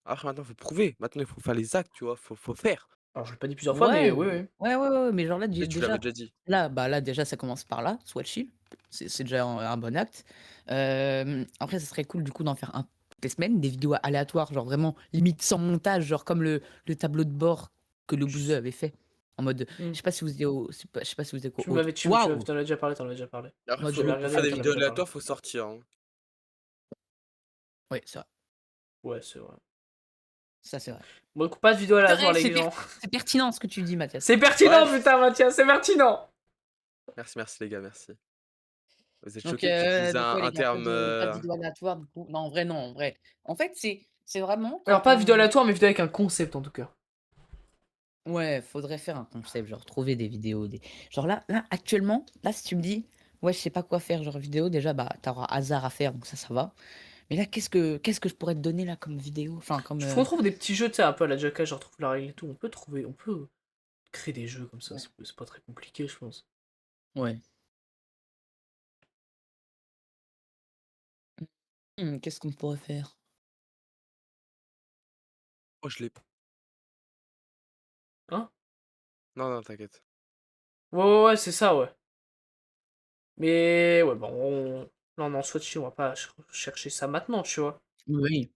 Après, maintenant, faut prouver. Maintenant, il faut faire les actes, tu vois. Faut faire. Alors, je l'ai pas dit plusieurs fois, mais Ouais, oui, oui. ouais, mais genre là, Et tu l'avais déjà, déjà dit. là, déjà, ça commence par là, soit chill. C'est déjà un bon acte. Après, ça serait cool, du coup, d'en faire un toutes les semaines, des vidéos aléatoires, genre vraiment limite sans montage, genre comme le tableau de bord que le Bouzeux Je- avait fait. En mode, Hmm. je sais pas si vous êtes je sais pas si vous êtes Tu au. m'avais, Waouh! t'en avais déjà parlé, t'en avais déjà parlé. Après, Moi, J'avais pour regardé, faire mais des t'en avais vidéos déjà parlé. aléatoires, faut sortir, hein. Ouais, c'est vrai. Ouais, c'est vrai. Ça, c'est vrai. Bon, écoute, pas de vidéo aléatoire, les gens. C'est pertinent ce que tu dis, Mathias. C'est pertinent, Ouais. putain, Mathias, c'est pertinent! Merci, merci, les gars, merci. Vous êtes Donc, choqués que j'utilise ouais, un les gars, terme. pas de vidéo aléatoire, du coup. Non, en vrai, non, en vrai. En fait, c'est vraiment Alors, quand pas de vidéo on. aléatoire, mais vidéo avec un concept en tout cas. Ouais, faudrait faire un concept, genre trouver des vidéos. Genre là, actuellement, là, si tu me dis, ouais, je sais pas quoi faire, genre vidéo, déjà, bah, t'auras hasard à faire, donc ça va. Mais là, qu'est-ce que je pourrais te donner là comme vidéo? Enfin, comme. On trouve des petits jeux, tu sais, un peu à la Jacka, genre trouve la règle et tout. On peut créer des jeux comme ça, c'est pas très compliqué, je pense. Ouais. Qu'est-ce qu'on pourrait faire? Oh, je l'ai pas. Hein? Non, non, t'inquiète. Ouais, c'est ça, ouais. Mais, ouais, bon, là, on est en Swatch, on va pas chercher ça maintenant, tu vois. Oui.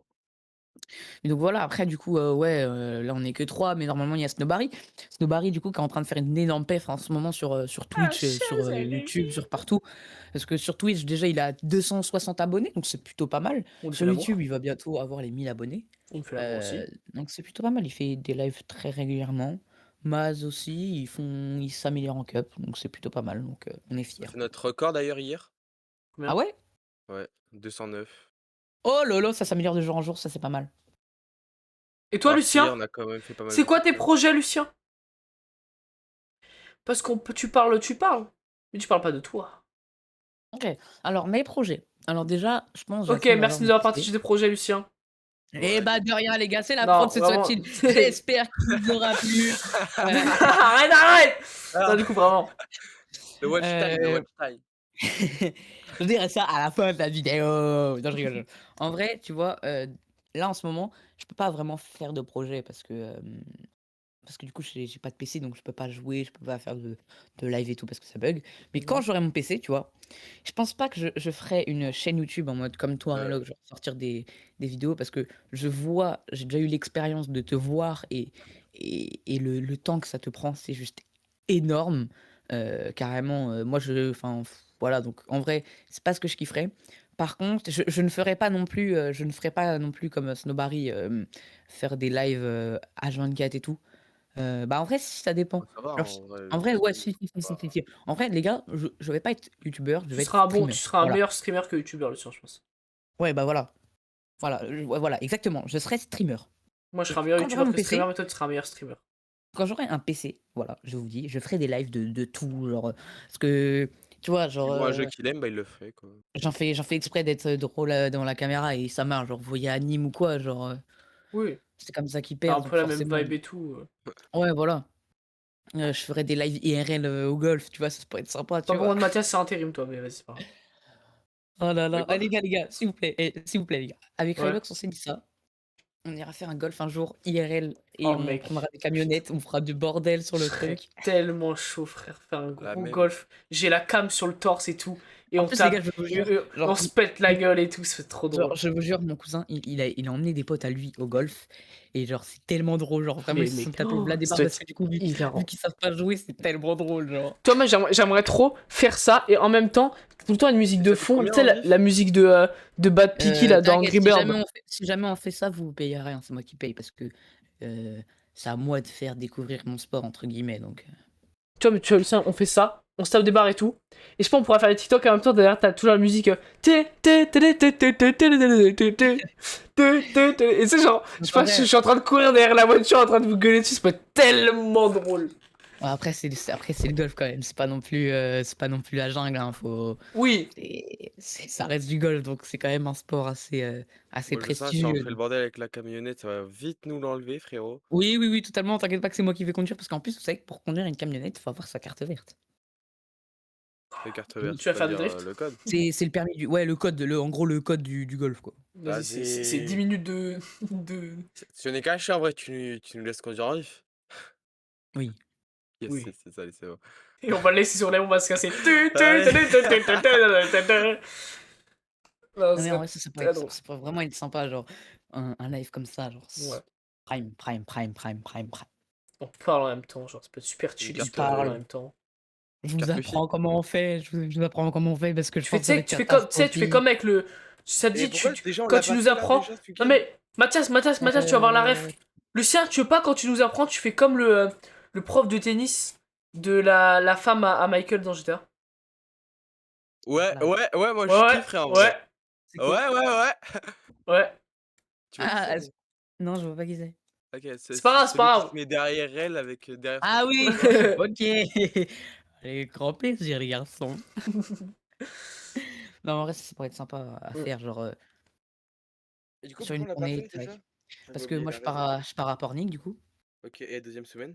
Et donc voilà, après du coup, ouais, là on est que 3, mais normalement il y a Snowbarry. Snowbarry du coup qui est en train de faire une énorme perf en ce moment sur Ah, Twitch, sur, chaise, elle est YouTube, vie. sur partout. Parce que sur Twitch déjà il a 260 abonnés, donc c'est plutôt pas mal. On lui fait Sur YouTube, l'amour. il va bientôt avoir les 1000 abonnés. On lui fait l'amour Heu, aussi. donc c'est plutôt pas mal, il fait des lives très régulièrement. Maz aussi, ils s'améliorent en cup, donc c'est plutôt pas mal, donc on est On a fiers. fait notre record d'ailleurs hier. Ah Combien? ouais? Ouais, 209. Oh lolo, ça s'améliore de jour en jour, ça c'est pas mal. Et toi, Alors qu'hier, Lucien? on a quand même fait pas mal C'est de quoi tes TikTok. projets, Lucien? Parce qu'on peut, tu parles. Mais tu parles pas de toi. OK, alors mes projets. Alors déjà, je pense Ok, j'attends d'avoir merci de mon nous avoir PC. partagé tes projets, Lucien. Eh Ouais. bah, de rien les gars, c'est la fin de Non, cette vraiment. Swatchil. J'espère qu'il vous aura plu. Heu, Arrête! Non, Ah, du coup, vraiment. le watch time, le heu, watch time. je dirai ça à la fin de la vidéo. Non, je rigole. En vrai, tu vois, là, en ce moment, je peux pas vraiment faire de projet parce que du coup, j'ai pas de PC, donc je peux pas jouer, je peux pas faire de live et tout parce que ça bug. Mais quand Mhm. j'aurai mon PC, tu vois, je pense pas que je ferai une chaîne YouTube en mode comme toi, Ouais. Relog, genre sortir des vidéos parce que j'ai déjà eu l'expérience de te voir et le temps que ça te prend, c'est juste énorme. Carrément, moi, enfin, voilà, donc en vrai, c'est pas ce que je kifferais. Par contre, je ne ferai pas non plus, je ne ferai pas non plus comme Snowbarry, faire des lives H24 et tout. Bah, en vrai, si, ça dépend. Oh, ça va, Alors, en vrai, en vrai, ouais, c'est si. En vrai, les gars, je vais pas être youtubeur, je Tu vais être seras un bon, tu streamer. seras un Voilà. meilleur streamer que youtubeur, Lucien, je pense. Ouais, bah voilà. Voilà, ouais, voilà, exactement. Je serai streamer. Moi, je Et serai un meilleur quand j'aurai youtubeur mon que streamer, PC, mais toi, tu seras un meilleur streamer. quand j'aurai un PC, voilà, je vous dis, je ferai des lives de tout, genre, parce que, tu vois, il genre, voit un jeu qu'il aime, bah, il le fait, quoi. j'en fais exprès d'être drôle devant la caméra et ça marche. Genre, vous voyez anime ou quoi, genre, Oui. c'est comme ça qu'ils T'as un perdent, peu donc la même forcément. vibe et tout. Ouais, voilà. Je ferai des lives IRL au golf, tu vois, ça pourrait être sympa, Pas tu pour vois. moi de Mathias, c'est intérim, toi, mais vas-y, c'est pas grave. Oh là Mais là. Ah, quoi? les gars, s'il vous plaît, s'il vous plaît, les gars. Avec Ouais. Relox, on s'est dit ça. On ira faire un golf un jour IRL et Oh, on mec. prendra des camionnettes, on fera du bordel sur Je le serais truc. tellement chaud, frère, faire un La gros même. golf. J'ai la cam sur le torse et tout. et En on plus, les gars, tape, je vous et, jure, on genre, se pète la gueule et tout, c'est trop genre, drôle. je vous jure, mon cousin, il a emmené des potes à lui au golf et genre, c'est tellement drôle, genre, vraiment, ils se Mais sont tapés oh, v'là des ça barres doit parce être que du coup, vu hilarant. qu'ils savent pas jouer, c'est tellement drôle, genre. Toi, moi, j'aimerais trop faire ça et en même temps, tout le temps une musique Et de ça coûte fond, tu combien sais, en la vif? musique de Bad Peaky là dans T'inquiète, Angry Bird. si jamais on fait ça, vous payez rien, c'est moi qui paye parce que, c'est à moi de faire découvrir mon sport entre guillemets donc Tu vois, mais tu vois, Lucien, on fait ça, on se tape des barres et tout. Et je pense qu'on pourra faire des TikTok en même temps, derrière, t'as toujours la musique. Et c'est genre, je sais en pas, je vrai, suis en train de courir derrière la voiture, en train de vous gueuler dessus, ça peut être tellement drôle. après c'est le golf quand même, c'est pas non plus la jungle, hein, faut Oui, ça reste du golf donc c'est quand même un sport assez Moi, je sens si on prestigieux fait le donc bordel avec la camionnette, ça va vite nous l'enlever, frérot. oui, oui, oui, totalement, t'inquiète pas que c'est moi qui vais conduire parce qu'en plus, vous savez que pour conduire une camionnette, il faut avoir sa carte verte. Les cartes Oui. vertes, tu vas faire du c'est-à-dire drift. le code. C'est le permis du ouais, le code, en gros, le code du golf, quoi. Vas-y, c'est 10 Vas-y. minutes de. Si on est caché, en vrai, tu nous laisses conduire en vif. Oui. Yes, Oui. c'est ça, allez, c'est bon. Et on va le laisser sur l'air, on va se casser. Allez. Non, Non, ce mais en serait vrai, ça très drôle. pourrait vraiment être sympa, genre, un live comme ça, genre, Ouais. prime, prime, prime, prime, prime, prime. On parle en même temps, genre, ça peut être super Une chill et Je carte, super drôle en parle, même temps. je vous carte wifi. apprends comment on fait, je vous apprends comment on fait parce que je Tu fais, tu pense que ça va sais, être tu fais comme catastrophique. avec le. Ça te Et dit, pourquoi déjà on quand l'a tu pas nous fait là apprends. déjà ce Non week-end? mais, Mathias, tu vas avoir la ref. Heu, Lucien, tu veux pas quand tu nous apprends, tu fais comme le prof de tennis de la femme à Michael dans GTA. Ouais, là, ouais, ouais, moi Ouais, je ouais, kifferais en ouais, vrai. c'est Ouais, quoi? ouais, ouais. ouais. Tu vois qui Ah, c'est? est-ce non, je vois pas qui c'est. OK, C'est pas c'est grave, c'est celui qui pas se met derrière elle avec, derrière son Ah oui! porte-manteau là. OK. Avec grand plaisir les garçons. grave. Non, en vrai, ça pourrait être sympa à Mm. faire, genre, Et du coup, sur pourquoi une on l'a pas journée, fait déjà? tac. J'avais Parce que oublié moi, la raison. je pars à Pornic, du coup OK et deuxième semaine?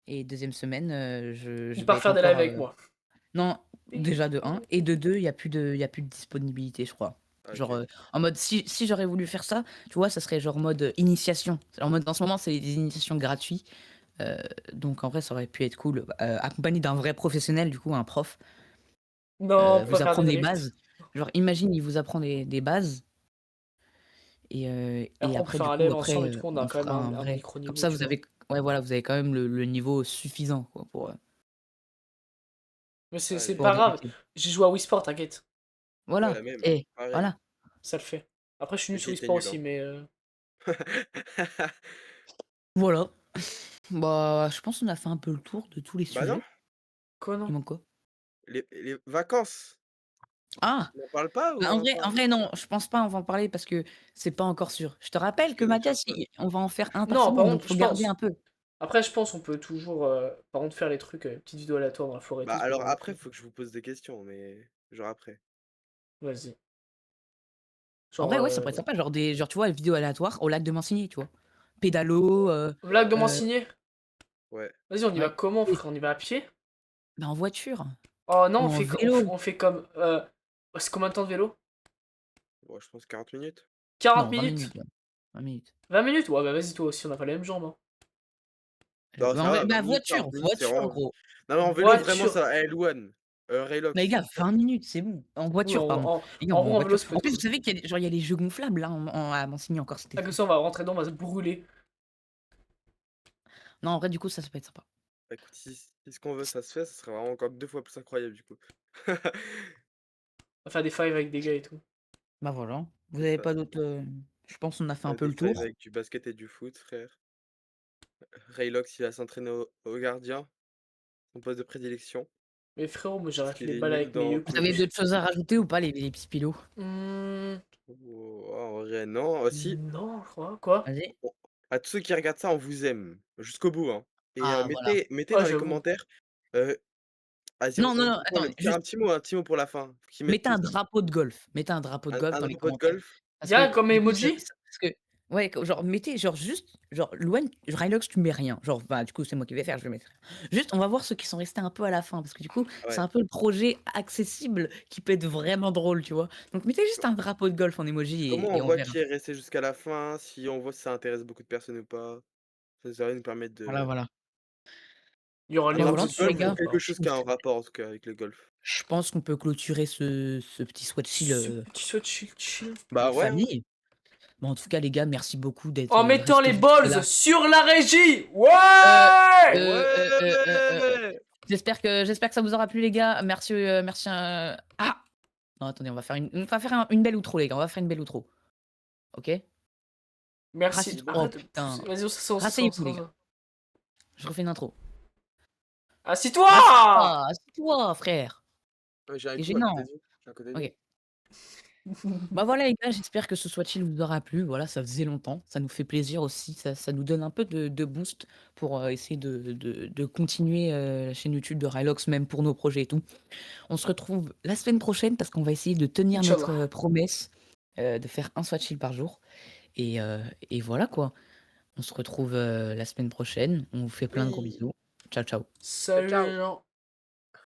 et deuxième semaine, je Il vais part être faire des lives encore, avec moi. non, déjà de un et de 2 il y a plus de disponibilité, je crois. Genre, OK. en mode si j'aurais voulu faire ça, tu vois, ça serait genre mode, initiation. En mode en ce moment, c'est des initiations gratuits, heu, donc en vrai, ça aurait pu être cool, accompagné d'un vrai professionnel, du coup, un prof, Non, on peut vous faire des apprendre les drifts. bases. Genre, imagine, il vous apprend des bases et Après, on peut après, faire du un coup, live après, ensemble et tout, on a on quand même fera un un vrai micro comme niveau, ça, tu vous vois. avez ouais, voilà, vous avez quand même le niveau suffisant, quoi, Mais c'est Allez, pas pour grave, débuter. j'ai joué à Wii Sport, t'inquiète. ouais, Voilà la même, et pareil. voilà. Ça le fait. Après, je suis nul OK, sur Wii tu Sport nul, aussi, hein. mais. Voilà. Bah, je pense qu'on a fait un peu le tour de tous les Bah non, sujets. Quoi, Il non? manque quoi? les vacances, Ah! on en parle pas ou Bah, on en en parle? vrai non, je pense pas on va en parler parce que c'est pas encore sûr. Je te rappelle que OK, donc il y a Mathias, pas on va en faire un par Non, par semaine, donc contre, faut je garder un pense. peu. Après, je pense on peut toujours, par contre, faire les trucs, petites vidéos aléatoires dans la forêt et bah, tout, ça peut être alors vraiment après, cool. faut que je vous pose des questions, mais genre après. Vas-y. En Genre, vrai, ouais, ça pourrait être sympa, genre, tu vois, une vidéo aléatoire au lac de Mansigny, tu vois? Pédalo, Blague de heu, Mansigné? Ouais. Vas-y, on y va ouais comment, et frère? On y va à pied? bah, en voiture Oh non, ou en vélo. on fait comme. C'est combien de temps de vélo? Bon, je pense 40 minutes. 40 Non, 20 minutes? minutes, ouais, 20 minutes. 20 minutes? Ouais, bah vas-y, toi aussi, on n'a pas les mêmes jambes, hein. Non, Bah, ça en vrai, va, 20 bah, minutes, 40 minutes, c'est voiture, vraiment gros. non, mais en vélo, vraiment, Voiture. ça va. Eh, Louane, Mais les Raylox. gars, 20 minutes, c'est bon. En Oui, voiture, pardon. Les gars, on en va vrai, en en vélo, voiture. ça peut En être plus, vous cool. savez qu'il y a les jeux gonflables là à Mansigny encore cet Ah, que été. ça, on va rentrer dedans, on va se brûler. Non, en vrai, du coup, ça peut être sympa. Bah, écoute, si ce qu'on veut, ça se fait, ça serait vraiment encore 2 fois plus incroyable, du coup. On va faire des fives avec des gars et tout. Bah, voilà. Vous C'est avez ça. pas d'autres, je pense on a fait un peu Des le fives tour. avec du basket et du foot, frère. Raylox, il va s'entraîner au gardien, son poste de prédilection, Mais frérot, moi, parce j'arrête qu'il les est balles nul avec mes dans yeux Vous tous les avez depuis. d'autres choses à rajouter ou pas les petits pilots? oh, en vrai, non. Aussi, Non, je crois. Quoi? Vas-y. on à tous ceux qui regardent ça, on vous aime, jusqu'au bout, hein et Ah voilà. mettez Ah, dans les j'avoue. commentaires, heu, vas-y, Non, non, non, on attends, faire juste un petit mot pour la fin, qu'ils mettent mettez un tous. drapeau de golf. Mettez un drapeau de golf Un dans les drapeau de commentaires. golf? Parce que Y'a comme du coup, emoji? parce que ouais, genre mettez genre juste genre Louane, Rylox, tu mets rien. Genre bah, du coup, c'est moi qui vais faire, je vais mettre rien. Juste, on va voir ceux qui sont restés un peu à la fin parce que du coup, c'est Ouais. un peu le projet accessible qui peut être vraiment drôle, tu vois? Donc mettez juste un drapeau de golf en emoji Comment et on on voit verra. qui est resté jusqu'à la fin? Si on voit si ça intéresse beaucoup de personnes ou pas? Ça va nous permettre Voilà, de voilà. Il y aura À les Bah part voilà, le réseaux en tout cas, les golf ou gars, sociaux. quelque chose qui a un rapport en tout cas avec le golf. je pense qu'on peut clôturer ce petit sweat chill Ce petit soit chill. Bah en ouais, hein. famille. Bon, en tout cas, les gars, merci beaucoup d'être En mettant restés les jusque-là. balls sur la régie. Ouais. Ouais! J'espère que ça vous aura plu, les gars. Merci, merci. Ah! Non, attendez, on va faire une belle outro, les gars. On va faire une belle outro. Ok? Merci. Rassis. Oh Arrête de me putain. pousser. Vas-y, on s'assoit, Rasseyez-vous, les gars. Je refais une intro. Assis-toi. Assis-toi, assis-toi, frère. Ouais, j'ai un C'est coup à côté gênant. de lui. À côté de lui. Ok. Bah voilà, les gars, j'espère que ce soit-il vous aura plu. Voilà, ça faisait longtemps. Ça nous fait plaisir aussi. Ça nous donne un peu de boost pour essayer de continuer la chaîne YouTube de Rylox, même pour nos projets et tout. On se retrouve la semaine prochaine parce qu'on va essayer de tenir notre Inch'Allah. promesse de faire un swatch par jour. Et voilà quoi. On se retrouve la semaine prochaine. On vous fait plein de gros Oui. bisous. Ciao, ciao. Salut Ciao. les gens.